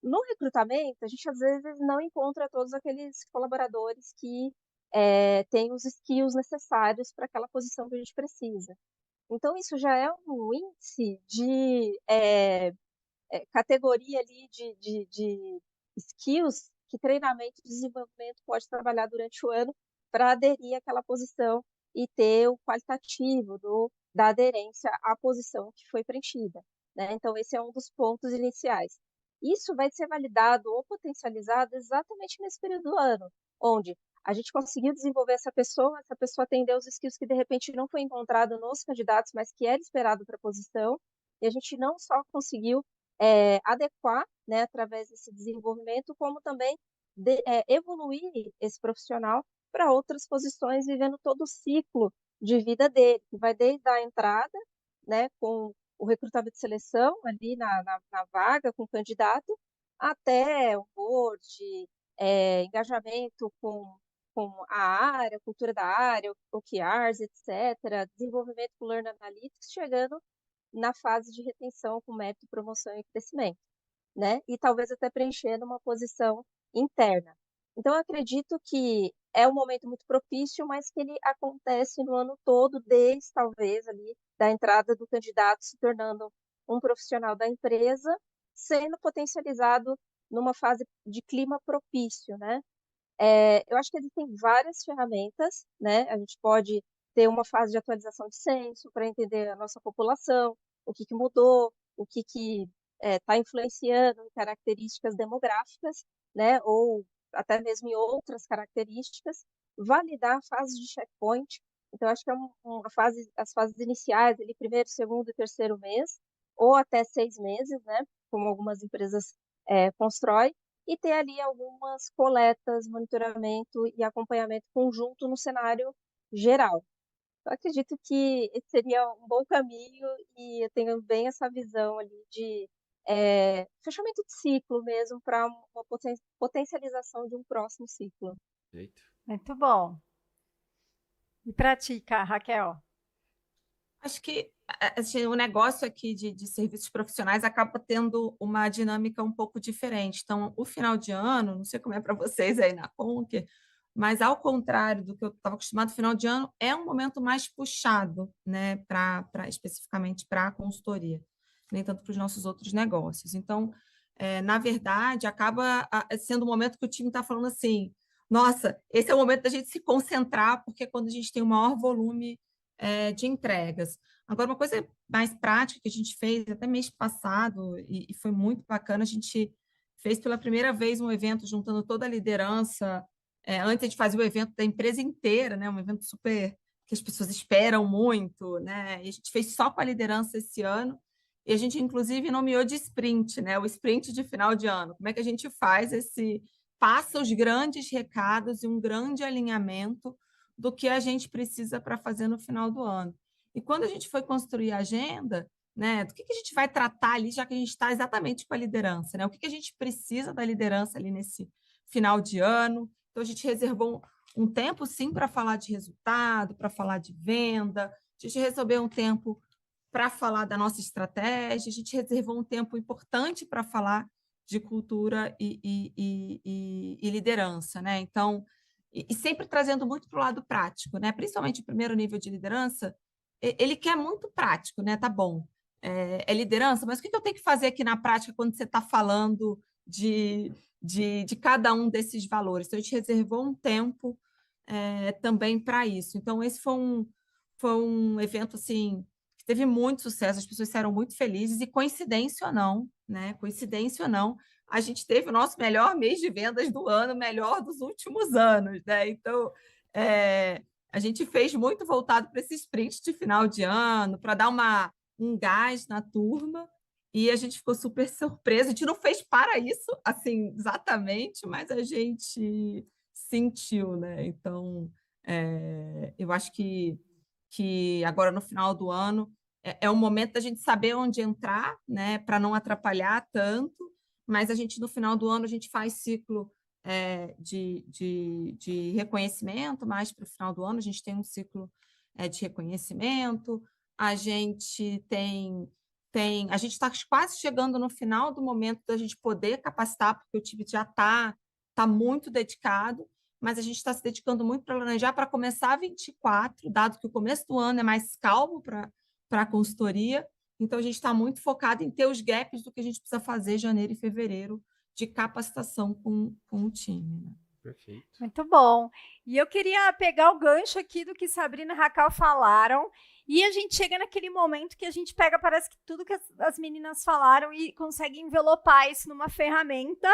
No recrutamento, a gente às vezes não encontra todos aqueles colaboradores que têm os skills necessários para aquela posição que a gente precisa. Então, isso já é um índice de categoria ali de skills que treinamento e desenvolvimento pode trabalhar durante o ano para aderir àquela posição e ter o qualitativo da aderência à posição que foi preenchida, né? Então, esse é um dos pontos iniciais. Isso vai ser validado ou potencializado exatamente nesse período do ano, onde a gente conseguiu desenvolver essa pessoa atendeu os skills que de repente não foi encontrado nos candidatos, mas que era esperado para a posição, e a gente não só conseguiu adequar, né, através desse desenvolvimento, como também evoluir esse profissional para outras posições, vivendo todo o ciclo de vida dele, que vai desde a entrada, né, com o recrutamento de seleção ali na vaga, com o candidato, até o board, engajamento com a área, cultura da área, OKRs, etc., desenvolvimento com Learn Analytics, chegando na fase de retenção com mérito, promoção e crescimento, né? E talvez até preenchendo uma posição interna. Então, eu acredito que é um momento muito propício, mas que ele acontece no ano todo, desde talvez ali da entrada do candidato se tornando um profissional da empresa, sendo potencializado numa fase de clima propício, né? Eu acho que existem várias ferramentas, né? A gente pode ter uma fase de atualização de censo para entender a nossa população, o que mudou, o que está influenciando em características demográficas, né? Ou até mesmo em outras características, validar a fase de checkpoint. Então, acho que é uma fase, as fases iniciais, ali, primeiro, segundo e terceiro mês, ou até 6 meses, né? Como algumas empresas constroem, e ter ali algumas coletas, monitoramento e acompanhamento conjunto no cenário geral. Eu acredito que esse seria um bom caminho e eu tenho bem essa visão ali de fechamento de ciclo mesmo para uma potencialização de um próximo ciclo. Perfeito. Muito bom. E para ti, Raquel? Acho que assim, o negócio aqui de serviços profissionais acaba tendo uma dinâmica um pouco diferente. Então, o final de ano, não sei como é para vocês aí na Conquer, mas ao contrário do que eu estava acostumado, o final de ano é um momento mais puxado, né, especificamente para a consultoria, nem tanto para os nossos outros negócios. Então, na verdade, acaba sendo um momento que o time está falando assim: nossa, esse é o momento da gente se concentrar, porque é quando a gente tem o maior volume de entregas. Agora, uma coisa mais prática que a gente fez até mês passado, e foi muito bacana, a gente fez pela primeira vez um evento juntando toda a liderança. Antes a gente fazia o evento da empresa inteira, né? Um evento super que as pessoas esperam muito, né? E a gente fez só com a liderança esse ano, e a gente, inclusive, nomeou de sprint, né? O sprint de final de ano. Como é que a gente faz passa os grandes recados e um grande alinhamento do que a gente precisa para fazer no final do ano. E quando a gente foi construir a agenda, né, do que a gente vai tratar ali, já que a gente está exatamente com a liderança, né? O que a gente precisa da liderança ali nesse final de ano. Então, a gente reservou um tempo, sim, para falar de resultado, para falar de venda, a gente reservou um tempo para falar da nossa estratégia, a gente reservou um tempo importante para falar de cultura e liderança, né? Então, e sempre trazendo muito para o lado prático, né? Principalmente o primeiro nível de liderança, ele quer muito prático, né? Tá bom, é liderança, mas o que eu tenho que fazer aqui na prática quando você está falando de cada um desses valores? Então, a gente reservou um tempo também para isso. Então, esse foi um evento assim, que teve muito sucesso, as pessoas eram muito felizes, e coincidência ou não, né? Coincidência ou não, a gente teve o nosso melhor mês de vendas do ano, melhor dos últimos anos, né? Então, a gente fez muito voltado para esse sprint de final de ano, para dar um gás na turma, e a gente ficou super surpresa. A gente não fez para isso, assim, exatamente, mas a gente sentiu, né? Então, eu acho que agora no final do ano é o momento da gente saber onde entrar, né? Para não atrapalhar tanto, mas a gente no final do ano a gente faz ciclo de reconhecimento, mais para o final do ano a gente tem um ciclo de reconhecimento, a gente a gente está quase chegando no final do momento da gente poder capacitar, porque o time já tá muito dedicado, mas a gente está se dedicando muito para planejar para começar 24, dado que o começo do ano é mais calmo para a consultoria, então a gente está muito focado em ter os gaps do que a gente precisa fazer em janeiro e fevereiro de capacitação com o time. Né? Perfeito. Muito bom. E eu queria pegar o gancho aqui do que Sabrina e Raquel falaram, e a gente chega naquele momento que a gente pega, parece que tudo que as meninas falaram e consegue envelopar isso numa ferramenta,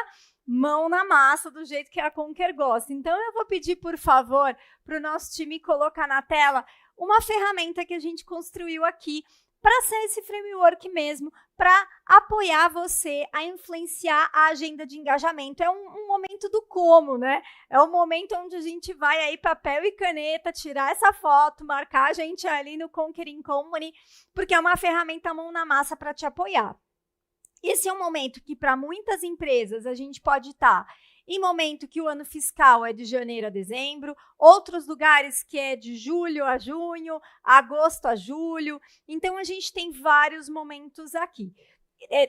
mão na massa, do jeito que a Conquer gosta. Então, eu vou pedir, por favor, para o nosso time colocar na tela uma ferramenta que a gente construiu aqui para ser esse framework mesmo, para apoiar você a influenciar a agenda de engajamento. É um momento do como, né? É o momento onde a gente vai aí, papel e caneta, tirar essa foto, marcar a gente ali no Conquering Company, porque é uma ferramenta mão na massa para te apoiar. Esse é um momento que, para muitas empresas, a gente pode estar em momento que o ano fiscal é de janeiro a dezembro, outros lugares que é de julho a junho, agosto a julho. Então, a gente tem vários momentos aqui.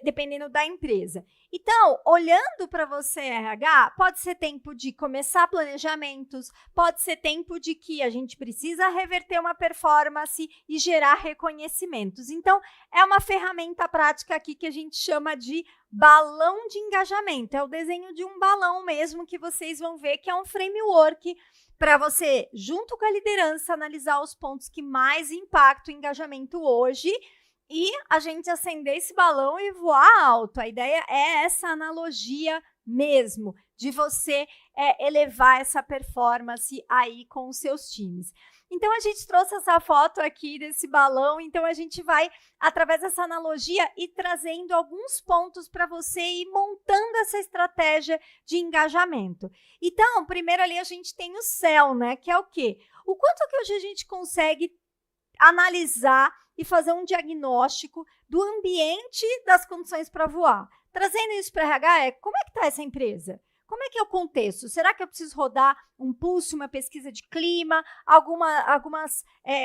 dependendo da empresa. Então, olhando para você, RH, pode ser tempo de começar planejamentos, pode ser tempo de que a gente precisa reverter uma performance e gerar reconhecimentos. Então, é uma ferramenta prática aqui que a gente chama de balão de engajamento. É o desenho de um balão mesmo que vocês vão ver que é um framework para você, junto com a liderança, analisar os pontos que mais impactam o engajamento hoje e a gente acender esse balão e voar alto. A ideia é essa analogia mesmo, de você elevar essa performance aí com os seus times. Então, a gente trouxe essa foto aqui desse balão, então a gente vai, através dessa analogia, ir trazendo alguns pontos para você ir montando essa estratégia de engajamento. Então, primeiro ali a gente tem o céu, né? Que é o quê? O quanto que hoje a gente consegue analisar e fazer um diagnóstico do ambiente das condições para voar. Trazendo isso para RH, como é que está essa empresa? Como é que é o contexto? Será que eu preciso rodar um pulso, uma pesquisa de clima, algumas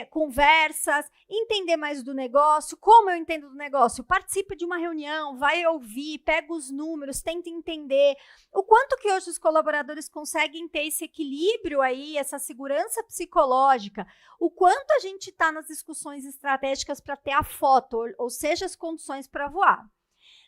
conversas, entender mais do negócio? Como eu entendo do negócio? Participe de uma reunião, vai ouvir, pega os números, tenta entender. O quanto que hoje os colaboradores conseguem ter esse equilíbrio aí, essa segurança psicológica? O quanto a gente está nas discussões estratégicas para ter a foto, ou seja, as condições para voar.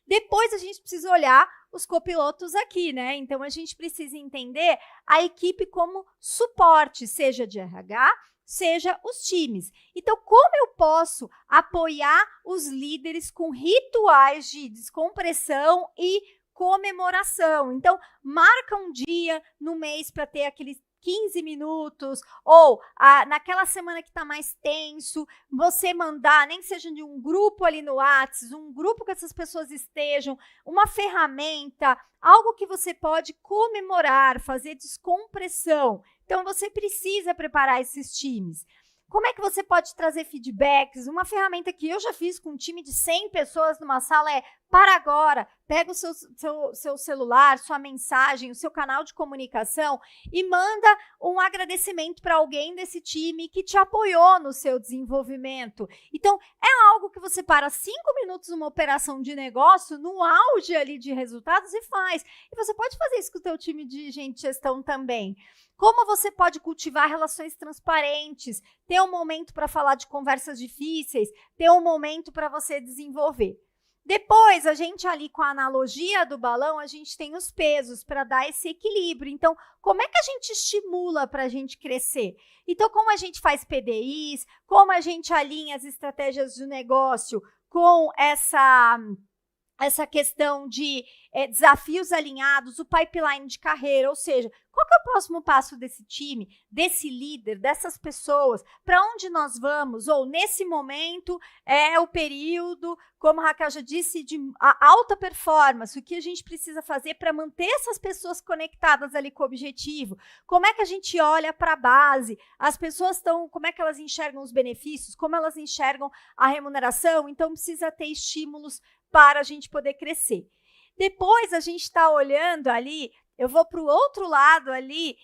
Depois a gente precisa olhar os copilotos aqui, né? Então a gente precisa entender a equipe como suporte, seja de RH, seja os times. Então, como eu posso apoiar os líderes com rituais de descompressão e comemoração? Então, marca um dia no mês para ter aqueles 15 minutos, ou naquela semana que está mais tenso, você mandar, nem que seja de um grupo ali no WhatsApp, um grupo que essas pessoas estejam, uma ferramenta, algo que você pode comemorar, fazer descompressão. Então, você precisa preparar esses times. Como é que você pode trazer feedbacks? Uma ferramenta que eu já fiz com um time de 100 pessoas numa sala é: para agora, pega o seu celular, sua mensagem, o seu canal de comunicação e manda um agradecimento para alguém desse time que te apoiou no seu desenvolvimento. Então, é algo que você para 5 minutos numa operação de negócio, no auge ali de resultados e faz. E você pode fazer isso com o teu time de gente de gestão também. Como você pode cultivar relações transparentes, ter um momento para falar de conversas difíceis, ter um momento para você desenvolver. Depois, a gente ali com a analogia do balão, a gente tem os pesos para dar esse equilíbrio. Então, como é que a gente estimula para a gente crescer? Então, como a gente faz PDIs, como a gente alinha as estratégias do negócio com essa questão de desafios alinhados, o pipeline de carreira, ou seja, qual que é o próximo passo desse time, desse líder, dessas pessoas, para onde nós vamos, ou nesse momento é o período, como a Raquel já disse, de alta performance, o que a gente precisa fazer para manter essas pessoas conectadas ali com o objetivo, como é que a gente olha para a base, as pessoas como é que elas enxergam os benefícios, como elas enxergam a remuneração, então precisa ter estímulos para a gente poder crescer. Depois a gente está olhando ali, eu vou para o outro lado ali,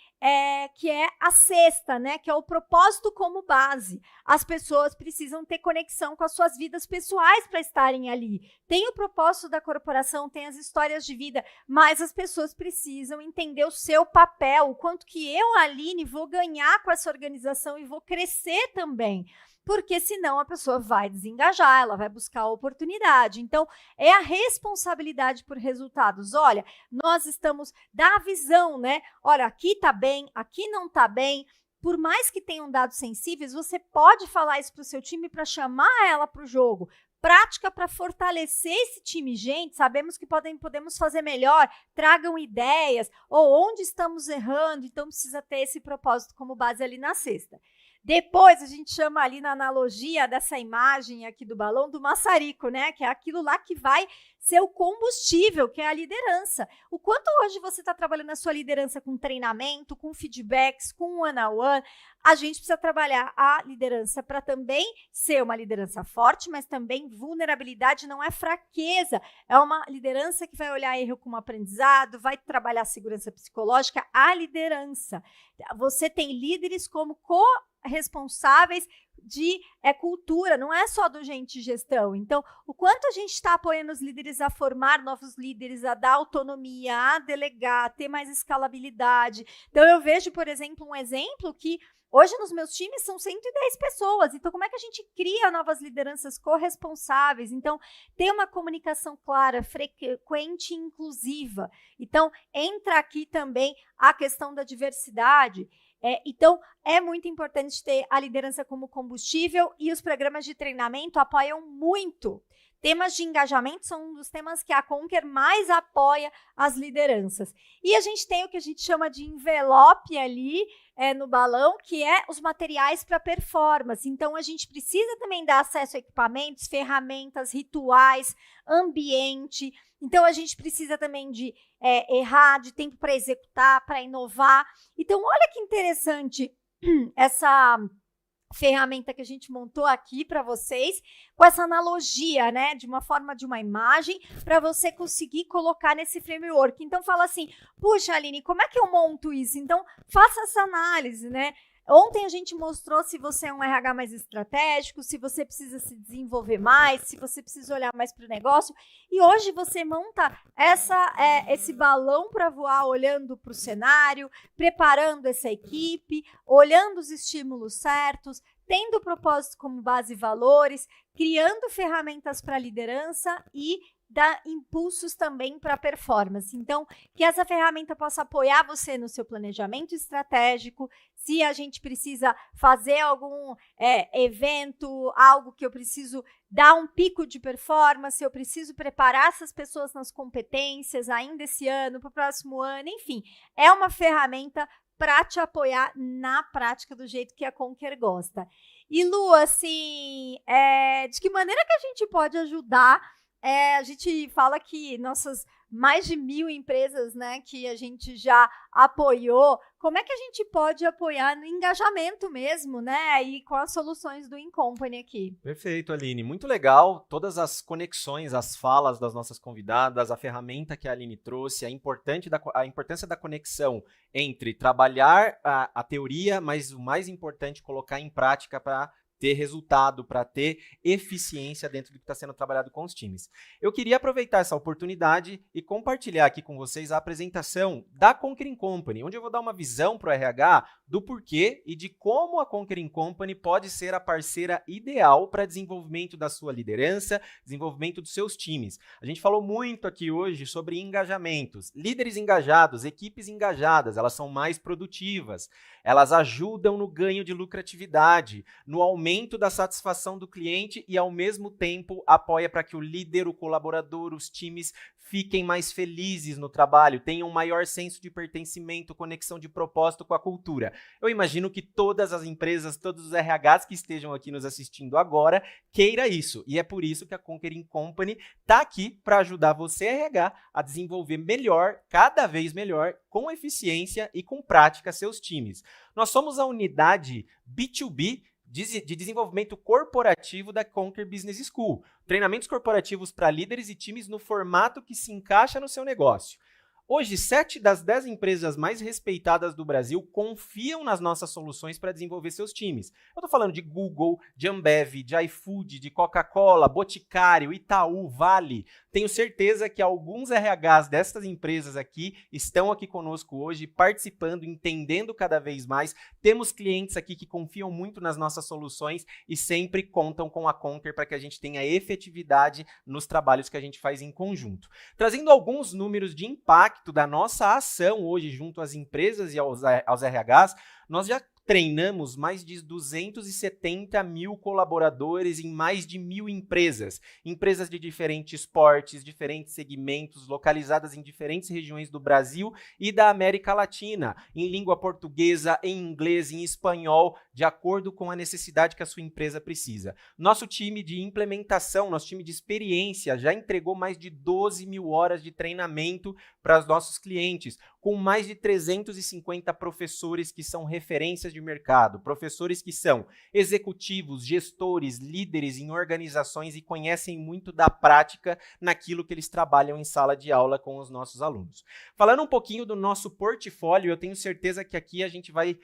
que é a sexta, né? Que é o propósito como base. As pessoas precisam ter conexão com as suas vidas pessoais para estarem ali. Tem o propósito da corporação, tem as histórias de vida, mas as pessoas precisam entender o seu papel, o quanto que eu, Aline, vou ganhar com essa organização e vou crescer também. Porque senão a pessoa vai desengajar, ela vai buscar a oportunidade. Então, é a responsabilidade por resultados. Olha, nós estamos, dá a visão, né? Olha, aqui tá bem, aqui não tá bem. Por mais que tenham dados sensíveis, você pode falar isso para o seu time para chamar ela para o jogo. Prática para fortalecer esse time. Gente, sabemos que podemos fazer melhor, tragam ideias, ou onde estamos errando, então precisa ter esse propósito como base ali na sexta. Depois, a gente chama ali na analogia dessa imagem aqui do balão do maçarico, né? Que é aquilo lá que vai ser o combustível, que é a liderança. O quanto hoje você está trabalhando a sua liderança com treinamento, com feedbacks, com one-on-one, a gente precisa trabalhar a liderança para também ser uma liderança forte, mas também vulnerabilidade não é fraqueza. É uma liderança que vai olhar erro como aprendizado, vai trabalhar a segurança psicológica, a liderança. Você tem líderes como responsáveis de cultura, não é só do gente de gestão. Então, o quanto a gente está apoiando os líderes a formar novos líderes, a dar autonomia, a delegar, a ter mais escalabilidade. Então, eu vejo, por exemplo, um exemplo que hoje nos meus times são 110 pessoas. Então, como é que a gente cria novas lideranças corresponsáveis? Então, ter uma comunicação clara, frequente e inclusiva. Então, entra aqui também a questão da diversidade. Então, é muito importante ter a liderança como combustível e os programas de treinamento apoiam muito. Temas de engajamento são um dos temas que a Conquer mais apoia as lideranças. E a gente tem o que a gente chama de envelope ali no balão, que é os materiais para performance. Então, a gente precisa também dar acesso a equipamentos, ferramentas, rituais, ambiente. Então, a gente precisa também de errar, de tempo para executar, para inovar. Então, olha que interessante essa ferramenta que a gente montou aqui para vocês, com essa analogia, né, de uma forma de uma imagem, para você conseguir colocar nesse framework. Então, fala assim, puxa, Aline, como é que eu monto isso? Então, faça essa análise, né? Ontem a gente mostrou se você é um RH mais estratégico, se você precisa se desenvolver mais, se você precisa olhar mais para o negócio. E hoje você monta esse balão para voar olhando para o cenário, preparando essa equipe, olhando os estímulos certos, tendo o propósito como base e valores, criando ferramentas para liderança e dar impulsos também para a performance. Então, que essa ferramenta possa apoiar você no seu planejamento estratégico, se a gente precisa fazer algum evento, algo que eu preciso dar um pico de performance, eu preciso preparar essas pessoas nas competências ainda esse ano, para o próximo ano, enfim, é uma ferramenta para te apoiar na prática do jeito que a Conquer gosta. E Lu, assim, de que maneira que a gente pode ajudar? A gente fala que nossas mais de 1.000 empresas, né, que a gente já apoiou, como é que a gente pode apoiar no engajamento mesmo, né, e com as soluções do InCompany aqui? Perfeito, Aline. Muito legal. Todas as conexões, as falas das nossas convidadas, a ferramenta que a Aline trouxe, a importância da conexão entre trabalhar a teoria, mas o mais importante, colocar em prática para ter resultado, para ter eficiência dentro do que está sendo trabalhado com os times. Eu queria aproveitar essa oportunidade e compartilhar aqui com vocês a apresentação da Conquer Company, onde eu vou dar uma visão para o RH do porquê e de como a Conquer Company pode ser a parceira ideal para desenvolvimento da sua liderança, desenvolvimento dos seus times. A gente falou muito aqui hoje sobre engajamentos. Líderes engajados, equipes engajadas, elas são mais produtivas, elas ajudam no ganho de lucratividade, no aumento da satisfação do cliente e, ao mesmo tempo, apoia para que o líder, o colaborador, os times fiquem mais felizes no trabalho, tenham um maior senso de pertencimento, conexão de propósito com a cultura. Eu imagino que todas as empresas, todos os RHs que estejam aqui nos assistindo agora, queira isso. E é por isso que a Conquer Company está aqui para ajudar você, RH, a desenvolver melhor, cada vez melhor, com eficiência e com prática seus times. Nós somos a unidade B2B de desenvolvimento corporativo da Conquer Business School. Treinamentos corporativos para líderes e times no formato que se encaixa no seu negócio. Hoje, 7 das 10 empresas mais respeitadas do Brasil confiam nas nossas soluções para desenvolver seus times. Eu estou falando de Google, de Ambev, de iFood, de Coca-Cola, Boticário, Itaú, Vale. Tenho certeza que alguns RHs dessas empresas aqui estão aqui conosco hoje, participando, entendendo cada vez mais. Temos clientes aqui que confiam muito nas nossas soluções e sempre contam com a Conquer para que a gente tenha efetividade nos trabalhos que a gente faz em conjunto. Trazendo alguns números de impacto da nossa ação hoje junto às empresas e aos RHs, nós já treinamos mais de 270 mil colaboradores em mais de 1.000 empresas. Empresas de diferentes portes, diferentes segmentos, localizadas em diferentes regiões do Brasil e da América Latina, em língua portuguesa, em inglês, em espanhol, de acordo com a necessidade que a sua empresa precisa. Nosso time de implementação, nosso time de experiência já entregou mais de 12 mil horas de treinamento para os nossos clientes, com mais de 350 professores que são referências tendências de mercado, professores que são executivos, gestores, líderes em organizações e conhecem muito da prática naquilo que eles trabalham em sala de aula com os nossos alunos. Falando um pouquinho do nosso portfólio, eu tenho certeza que aqui a gente vai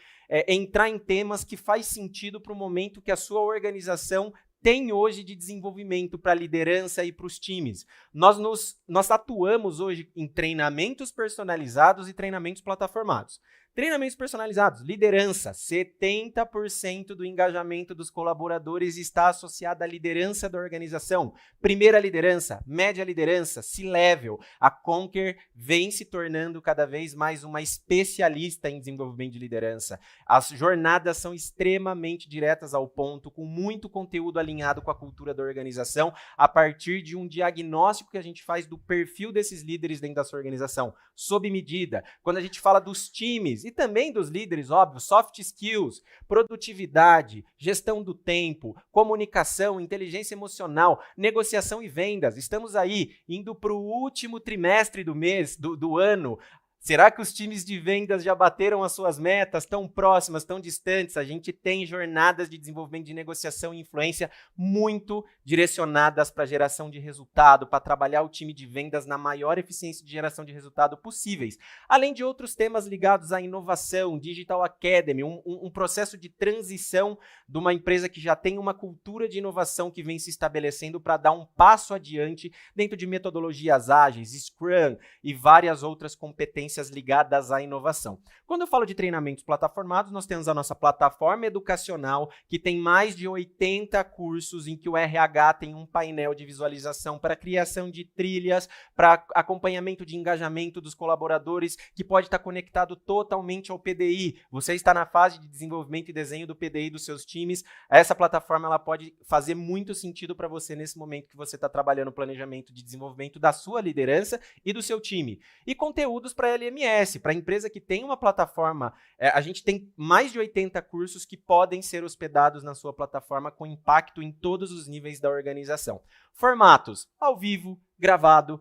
entrar em temas que faz sentido para o momento que a sua organização tem hoje de desenvolvimento para a liderança e para os times. Nós atuamos hoje em treinamentos personalizados e treinamentos plataformados. Treinamentos personalizados, liderança, 70% do engajamento dos colaboradores está associado à liderança da organização. Primeira liderança, média liderança, C-level. A Conquer vem se tornando cada vez mais uma especialista em desenvolvimento de liderança. As jornadas são extremamente diretas ao ponto, com muito conteúdo alinhado com a cultura da organização, a partir de um diagnóstico que a gente faz do perfil desses líderes dentro da sua organização, sob medida. Quando a gente fala dos times, e também dos líderes, óbvio, soft skills, produtividade, gestão do tempo, comunicação, inteligência emocional, negociação e vendas. Estamos aí indo para o último trimestre do mês, do ano. Será que os times de vendas já bateram as suas metas, tão próximas, tão distantes? A gente tem jornadas de desenvolvimento de negociação e influência muito direcionadas para geração de resultado, para trabalhar o time de vendas na maior eficiência de geração de resultado possíveis. Além de outros temas ligados à inovação, Digital Academy, um processo de transição de uma empresa que já tem uma cultura de inovação que vem se estabelecendo para dar um passo adiante dentro de metodologias ágeis, Scrum e várias outras competências ligadas à inovação. Quando eu falo de treinamentos plataformados, nós temos a nossa plataforma educacional, que tem mais de 80 cursos em que o RH tem um painel de visualização para criação de trilhas, para acompanhamento de engajamento dos colaboradores, que pode estar conectado totalmente ao PDI. Você está na fase de desenvolvimento e desenho do PDI dos seus times. Essa plataforma ela pode fazer muito sentido para você nesse momento que você está trabalhando o planejamento de desenvolvimento da sua liderança e do seu time. E conteúdos para LMS, para a empresa que tem uma plataforma, a gente tem mais de 80 cursos que podem ser hospedados na sua plataforma com impacto em todos os níveis da organização. Formatos: ao vivo, gravado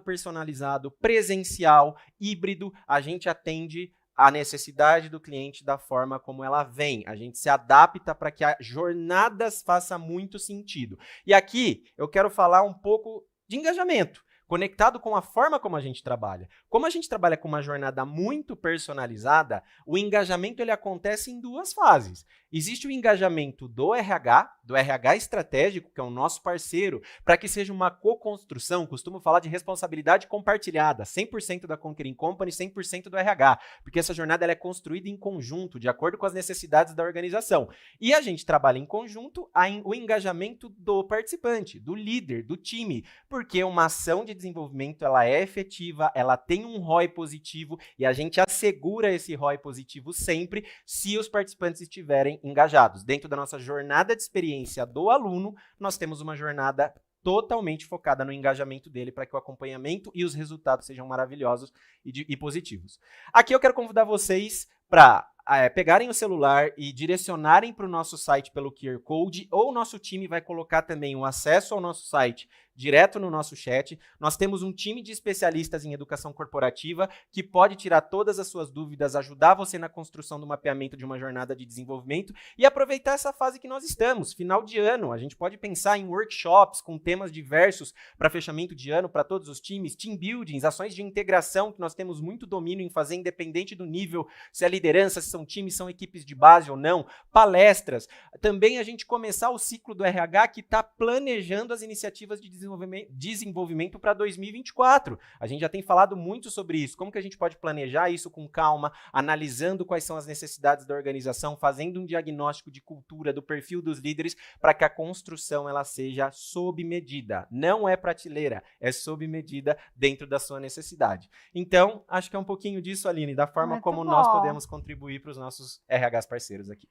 personalizado, presencial, híbrido. A gente atende a necessidade do cliente da forma como ela vem. A gente se adapta para que as jornadas façam muito sentido. E aqui eu quero falar um pouco de engajamento, conectado com a forma como a gente trabalha. Como a gente trabalha com uma jornada muito personalizada, o engajamento ele acontece em duas fases. Existe o engajamento do RH estratégico, que é o nosso parceiro, para que seja uma co-construção, costumo falar de responsabilidade compartilhada, 100% da Conquering Company, 100% do RH, porque essa jornada ela é construída em conjunto, de acordo com as necessidades da organização. E a gente trabalha em conjunto o engajamento do participante, do líder, do time, porque uma ação de desenvolvimento ela é efetiva, ela tem um ROI positivo e a gente assegura esse ROI positivo sempre se os participantes estiverem engajados. Dentro da nossa jornada de experiência do aluno, nós temos uma jornada totalmente focada no engajamento dele para que o acompanhamento e os resultados sejam maravilhosos e positivos. Aqui eu quero convidar vocês para pegarem o celular e direcionarem para o nosso site pelo QR Code, ou o nosso time vai colocar também o acesso ao nosso site direto no nosso chat. Nós temos um time de especialistas em educação corporativa que pode tirar todas as suas dúvidas, ajudar você na construção do mapeamento de uma jornada de desenvolvimento e aproveitar essa fase que nós estamos, final de ano. A gente pode pensar em workshops com temas diversos para fechamento de ano para todos os times, team buildings, ações de integração que nós temos muito domínio em fazer, independente do nível, se é liderança, se são times, são equipes de base ou não, palestras. Também a gente começar o ciclo do RH que está planejando as iniciativas de desenvolvimento para 2024. A gente já tem falado muito sobre isso, como que a gente pode planejar isso com calma, analisando quais são as necessidades da organização, fazendo um diagnóstico de cultura, do perfil dos líderes, para que a construção ela seja sob medida. Não é prateleira, é sob medida dentro da sua necessidade. Então, acho que é um pouquinho disso, Aline, da forma muito como bom. nós podemos contribuir para os nossos RHs parceiros aqui.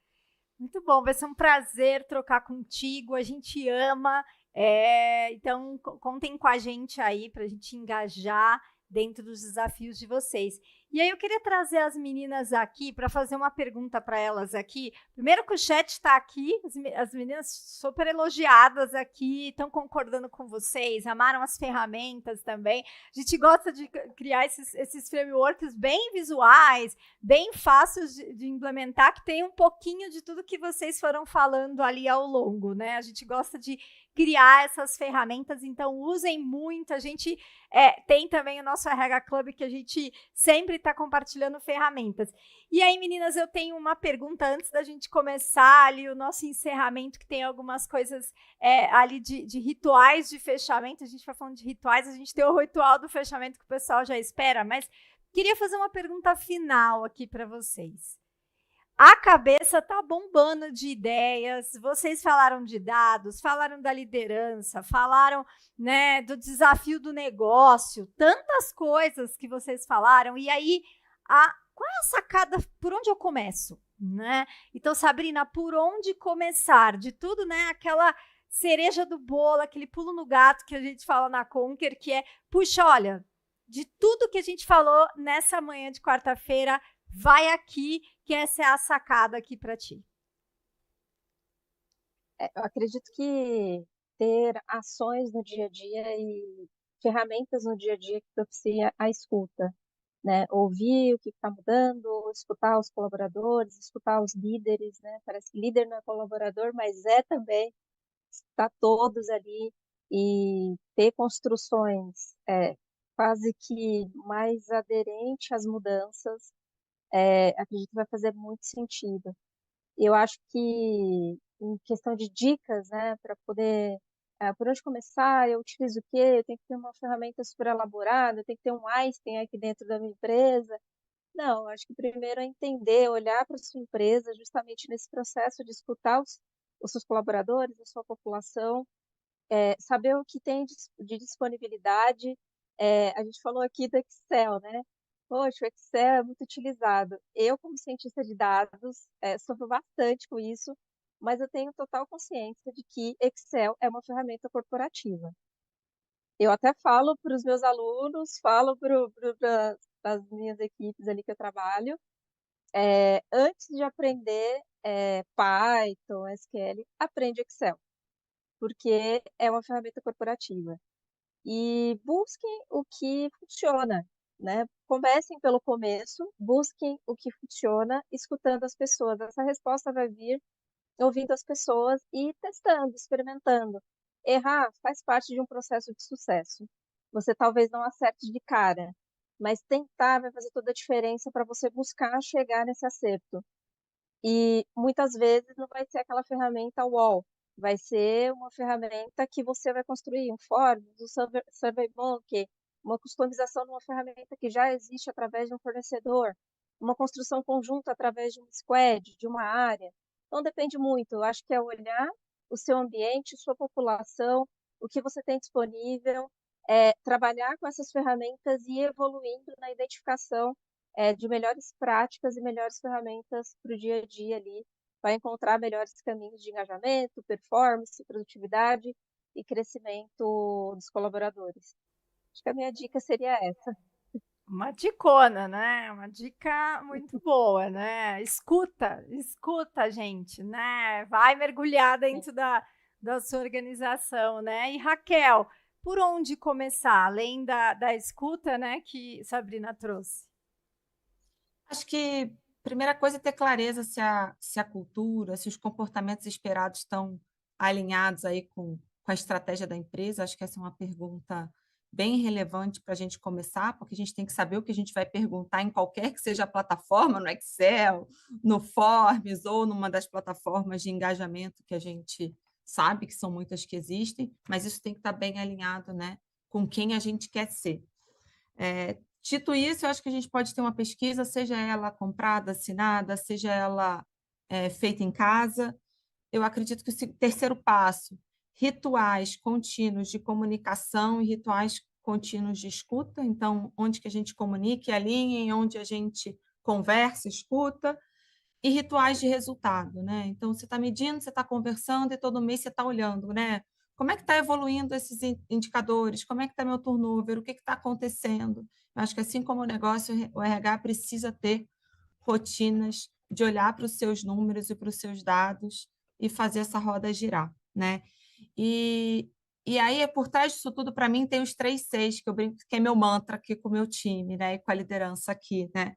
Muito bom, vai ser um prazer trocar contigo, a gente ama, então contem com a gente aí para a gente engajar dentro dos desafios de vocês. E aí eu queria trazer as meninas aqui para fazer uma pergunta para elas aqui. Primeiro que o chat está aqui, as meninas super elogiadas aqui, estão concordando com vocês, amaram as ferramentas também. A gente gosta de criar esses frameworks bem visuais, bem fáceis de implementar, que tem um pouquinho de tudo que vocês foram falando ali ao longo, né? A gente gosta de criar essas ferramentas, então usem muito. A gente tem também o nosso RH Club, que a gente sempre está compartilhando ferramentas. E aí, meninas, eu tenho uma pergunta antes da gente começar ali o nosso encerramento, que tem algumas coisas ali de rituais de fechamento. A gente vai falando de rituais, a gente tem o ritual do fechamento que o pessoal já espera, mas queria fazer uma pergunta final aqui para vocês. A cabeça tá bombando de ideias, vocês falaram de dados, falaram da liderança, falaram, né, do desafio do negócio, tantas coisas que vocês falaram, e aí, qual é a sacada, por onde eu começo, né? Então, Sabrina, por onde começar? De tudo, né, aquela cereja do bolo, aquele pulo no gato que a gente fala na Conquer, que é, puxa, olha, de tudo que a gente falou nessa manhã de quarta-feira, vai aqui, que essa é a sacada aqui para ti. Eu acredito que ter ações no dia a dia e ferramentas no dia a dia que propicia a escuta, né? Ouvir o que está mudando, escutar os colaboradores, escutar os líderes, né? Parece que líder não é colaborador, mas é também, está todos ali, e ter construções quase que mais aderente às mudanças, acredito que vai fazer muito sentido. Eu acho que, em questão de dicas, né, para poder, por onde começar, eu utilizo o quê? Eu tenho que ter uma ferramenta super elaborada, eu tenho que ter um Einstein aqui dentro da minha empresa. Não, eu acho que primeiro é entender, olhar para a sua empresa, justamente nesse processo de escutar os seus colaboradores, a sua população, saber o que tem de disponibilidade. A gente falou aqui do Excel, né? Poxa, o Excel é muito utilizado. Eu, como cientista de dados, sofro bastante com isso, mas eu tenho total consciência de que Excel é uma ferramenta corporativa. Eu até falo para os meus alunos, falo para as minhas equipes ali que eu trabalho, antes de aprender Python, SQL, aprende Excel, porque é uma ferramenta corporativa. E busquem o que funciona, né? Comecem pelo começo, busquem o que funciona, escutando as pessoas. Essa resposta vai vir ouvindo as pessoas e testando, experimentando. Errar faz parte de um processo de sucesso. Você talvez não acerte de cara, mas tentar vai fazer toda a diferença para você buscar chegar nesse acerto. E muitas vezes não vai ser aquela ferramenta UOL, vai ser uma ferramenta que você vai construir um form, um SurveyMonkey, uma customização de uma ferramenta que já existe através de um fornecedor, uma construção conjunta através de um squad, de uma área. Então depende muito, eu acho que é olhar o seu ambiente, sua população, o que você tem disponível, trabalhar com essas ferramentas e ir evoluindo na identificação de melhores práticas e melhores ferramentas para o dia a dia ali, para encontrar melhores caminhos de engajamento, performance, produtividade e crescimento dos colaboradores. Acho que a minha dica seria essa. Uma dicona, né? Uma dica muito boa, né? Escuta, gente, né? Vai mergulhar dentro da sua organização, né? E Raquel, por onde começar, além da escuta, né, que Sabrina trouxe? Acho que a primeira coisa é ter clareza se a cultura, se os comportamentos esperados estão alinhados aí com a estratégia da empresa. Acho que essa é uma pergunta bem relevante para a gente começar, porque a gente tem que saber o que a gente vai perguntar em qualquer que seja a plataforma, no Excel, no Forms ou numa das plataformas de engajamento que a gente sabe que são muitas que existem, mas isso tem que estar bem alinhado, né, com quem a gente quer ser. Dito isso, eu acho que a gente pode ter uma pesquisa, seja ela comprada, assinada, seja ela feita em casa. Eu acredito que o terceiro passo, rituais contínuos de comunicação e rituais contínuos de escuta. Então, onde que a gente comunica e alinha, onde a gente conversa, escuta, e rituais de resultado, né? Então, você está medindo, você está conversando e todo mês você está olhando, né? como é que está evoluindo esses indicadores, como é que está meu turnover, o que está acontecendo. Eu acho que assim como o negócio, o RH precisa ter rotinas de olhar para os seus números e para os seus dados e fazer essa roda girar, né? E, e aí, por trás disso tudo, para mim, tem os 3 Cs, que eu brinco, que é meu mantra aqui com o meu time, né? E com a liderança aqui, né?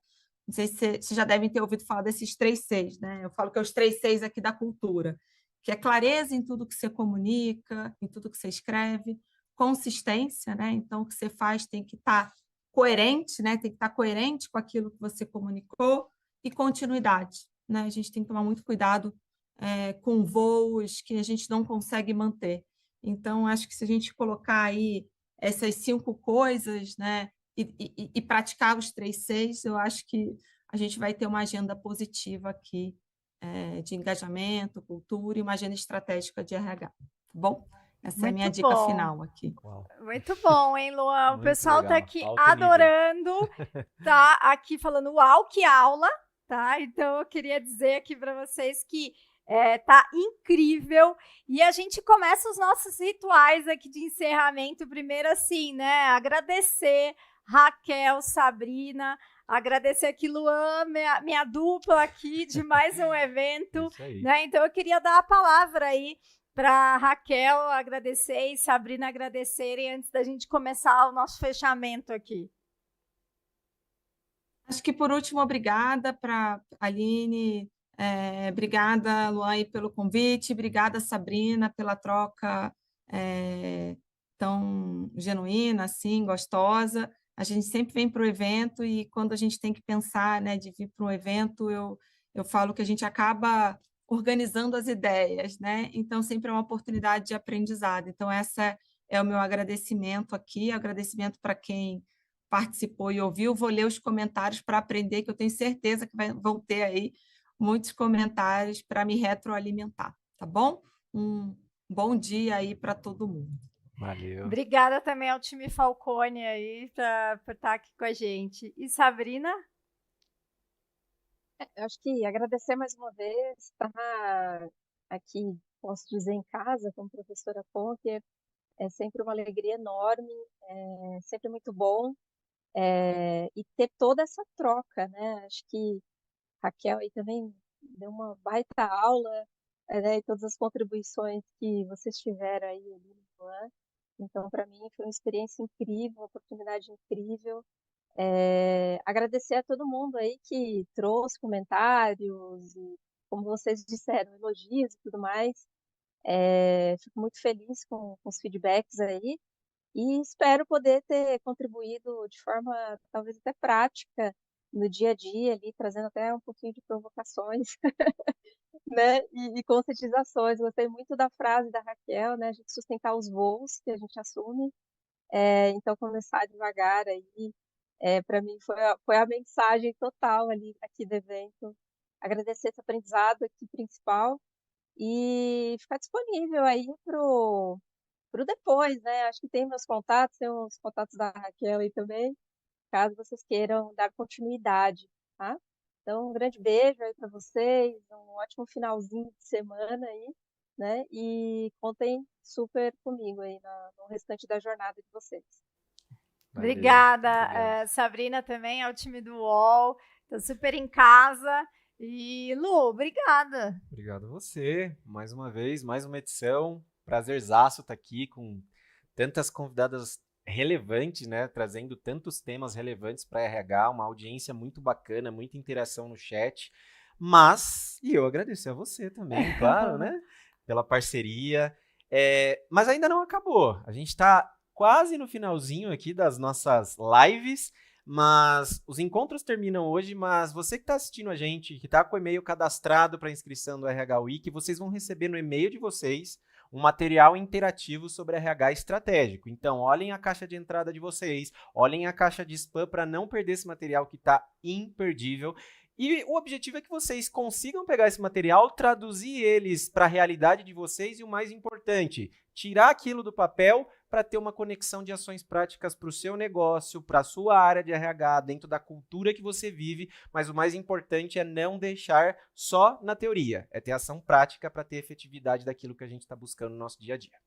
Não sei se vocês já devem ter ouvido falar desses 3 Cs, né? Eu falo que é os 3 Cs aqui da cultura, que é clareza em tudo que você comunica, em tudo que você escreve, consistência, né? Então, o que você faz tem que estar coerente, né? Tem que estar coerente com aquilo que você comunicou, e continuidade, né? A gente tem que tomar muito cuidado com voos que a gente não consegue manter. Então, acho que se a gente colocar aí essas 5 coisas, né, e praticar os 3 Cs, eu acho que a gente vai ter uma agenda positiva aqui de engajamento, cultura e uma agenda estratégica de RH. Tá bom? Essa é a minha Muito dica bom. final aqui. Uau. Muito bom, hein, Luan? O Muito pessoal tá legal. aqui Alto nível. adorando, tá aqui falando uau, que aula, tá? Então eu queria dizer aqui para vocês que tá incrível. E a gente começa os nossos rituais aqui de encerramento, primeiro assim, né? Agradecer Raquel, Sabrina, agradecer aqui Luan, minha dupla aqui de mais um evento, Isso aí. né? Então eu queria dar a palavra aí para Raquel agradecer e Sabrina agradecerem antes da gente começar o nosso fechamento aqui. Acho que, por último, obrigada para a Aline, obrigada, Luan, aí, pelo convite, obrigada, Sabrina, pela troca tão genuína, assim, gostosa. A gente sempre vem para o evento e, quando a gente tem que pensar, né, de vir para um evento, eu falo que a gente acaba organizando as ideias, né? Então, sempre é uma oportunidade de aprendizado. Então, essa é o meu agradecimento aqui, agradecimento para quem participou e ouviu. Vou ler os comentários para aprender, que eu tenho certeza que vão ter aí muitos comentários para me retroalimentar, tá bom? Um bom dia aí para todo mundo. Valeu. Obrigada também ao time Falcone aí por estar aqui com a gente. E Sabrina? Eu acho que agradecer mais uma vez, estar aqui, posso dizer, em casa, como professora Conker, é sempre uma alegria enorme, é sempre muito bom, e ter toda essa troca, né? Acho que Raquel aí também deu uma baita aula, né? E todas as contribuições que vocês tiveram aí no ano. Então, para mim, foi uma experiência incrível, uma oportunidade incrível. Agradecer a todo mundo aí que trouxe comentários e, como vocês disseram, elogios e tudo mais. Fico muito feliz com os feedbacks aí e espero poder ter contribuído de forma talvez até prática no dia a dia ali, trazendo até um pouquinho de provocações, né? E conscientizações. Gostei muito da frase da Raquel, né? A gente sustentar os voos que a gente assume. Então, começar devagar aí, para mim foi a mensagem total ali aqui do evento. Agradecer esse aprendizado aqui principal e ficar disponível aí pro depois, né? Acho que tem meus contatos, tem os contatos da Raquel aí também, caso vocês queiram dar continuidade, tá? Então, um grande beijo aí para vocês, um ótimo finalzinho de semana aí, né? E contem super comigo aí no restante da jornada de vocês. Valeu. Obrigada, Obrigado. Sabrina também, ao time do UOL, tá super em casa. E Lu, obrigada. Obrigado a você, mais uma vez, mais uma edição. Prazerzaço estar aqui com tantas convidadas relevantes, né? Trazendo tantos temas relevantes para RH, uma audiência muito bacana, muita interação no chat. E eu agradecer a você também, claro, né? Pela parceria. Mas ainda não acabou. A gente está quase no finalzinho aqui das nossas lives. Mas os encontros terminam hoje, mas você que está assistindo a gente, que está com o e-mail cadastrado para inscrição do RH Week, vocês vão receber no e-mail de vocês um material interativo sobre RH estratégico. Então, olhem a caixa de entrada de vocês, olhem a caixa de spam para não perder esse material que está imperdível. E o objetivo é que vocês consigam pegar esse material, traduzir eles para a realidade de vocês e, o mais importante, tirar aquilo do papel para ter uma conexão de ações práticas para o seu negócio, para a sua área de RH, dentro da cultura que você vive, mas o mais importante é não deixar só na teoria, é ter ação prática para ter efetividade daquilo que a gente está buscando no nosso dia a dia.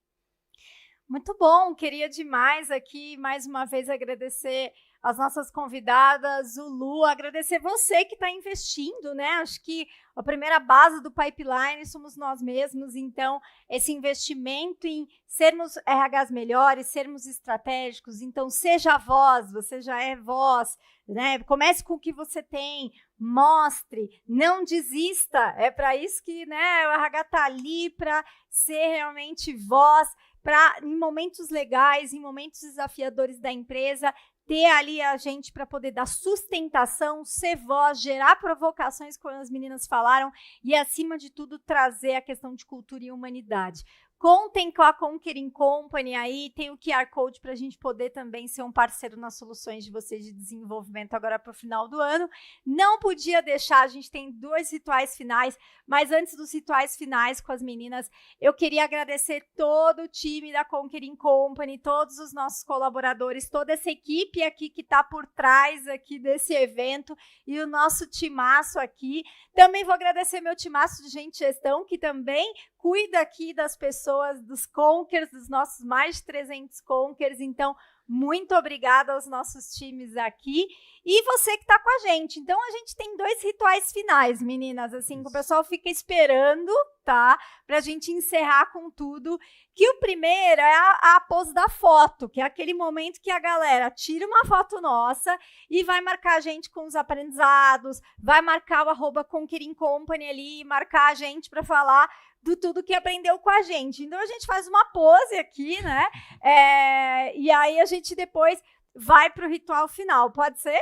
Muito bom, queria demais aqui, mais uma vez, agradecer as nossas convidadas, o Lu, agradecer você que está investindo, né? Acho que a primeira base do pipeline somos nós mesmos, então, esse investimento em sermos RHs melhores, sermos estratégicos, então, seja voz, você já é voz, né? Comece com o que você tem, mostre, não desista, é para isso que, né, o RH está ali para ser realmente voz, para, em momentos legais, em momentos desafiadores da empresa, ter ali a gente para poder dar sustentação, ser voz, gerar provocações, como as meninas falaram, e, acima de tudo, trazer a questão de cultura e humanidade. Contem com a Conquering Company aí, tem o QR Code para a gente poder também ser um parceiro nas soluções de vocês de desenvolvimento agora para o final do ano. Não podia deixar, a gente tem 2 rituais finais, mas antes dos rituais finais com as meninas, eu queria agradecer todo o time da Conquering Company, todos os nossos colaboradores, toda essa equipe aqui que está por trás aqui desse evento e o nosso timaço aqui. Também vou agradecer meu timaço de gente de gestão, que também cuida aqui das pessoas, dos Conkers, dos nossos mais de 300 Conkers. Então, muito obrigada aos nossos times aqui. E você que está com a gente. Então, a gente tem 2 rituais finais, meninas, assim, que o pessoal fica esperando, tá? Pra gente encerrar com tudo. Que o primeiro é a pose da foto, que é aquele momento que a galera tira uma foto nossa e vai marcar a gente com os aprendizados, vai marcar o @Conquering Company ali, marcar a gente para falar do tudo que aprendeu com a gente. Então, a gente faz uma pose aqui, né? E aí, a gente depois vai para o ritual final. Pode ser?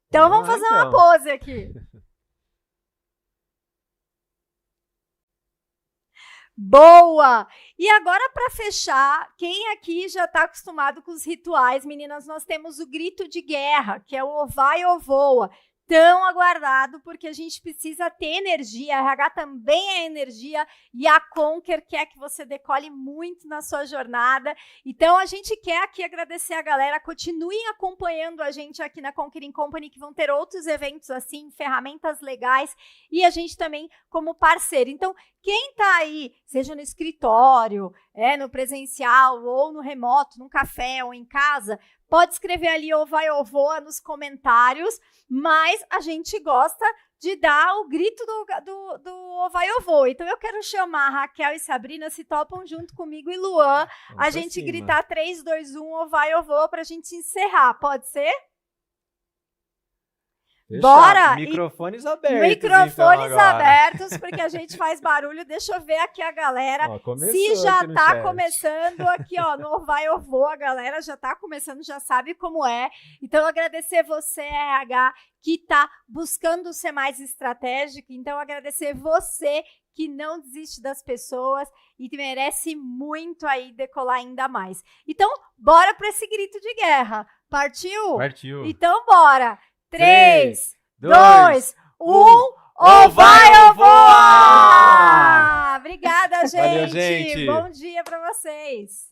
Então, vamos fazer uma pose aqui. Boa! E agora, para fechar, quem aqui já está acostumado com os rituais, meninas, nós temos o grito de guerra, que é o ou vai ou voa. Tão aguardado, porque a gente precisa ter energia, a RH também é energia, e a Conquer quer que você decole muito na sua jornada. Então, a gente quer aqui agradecer a galera, continuem acompanhando a gente aqui na Conquering Company, que vão ter outros eventos assim, ferramentas legais, e a gente também como parceiro. Então, quem está aí, seja no escritório, no presencial, ou no remoto, num café ou em casa, pode escrever ali ou vai ou voa nos comentários, mas a gente gosta de dar o grito do ou vai ou voa. Então, eu quero chamar a Raquel e Sabrina, se topam junto comigo, e Luan, a gente gritar 3, 2, 1, ou vai ou voa, para a gente encerrar. Pode ser? Fechado. Bora! Microfones abertos. Microfones então, abertos, porque a gente faz barulho. Deixa eu ver aqui a galera. Se já tá começando aqui, ó, no vai ou voa, a galera já tá começando, já sabe como é. Então, agradecer você, RH, que tá buscando ser mais estratégico. Então, agradecer você que não desiste das pessoas e merece muito aí decolar ainda mais. Então, bora para esse grito de guerra. Partiu? Partiu. Então, bora. 3, 2, 1, ou vai ou voa! Obrigada, gente. Valeu, gente. Bom dia para vocês.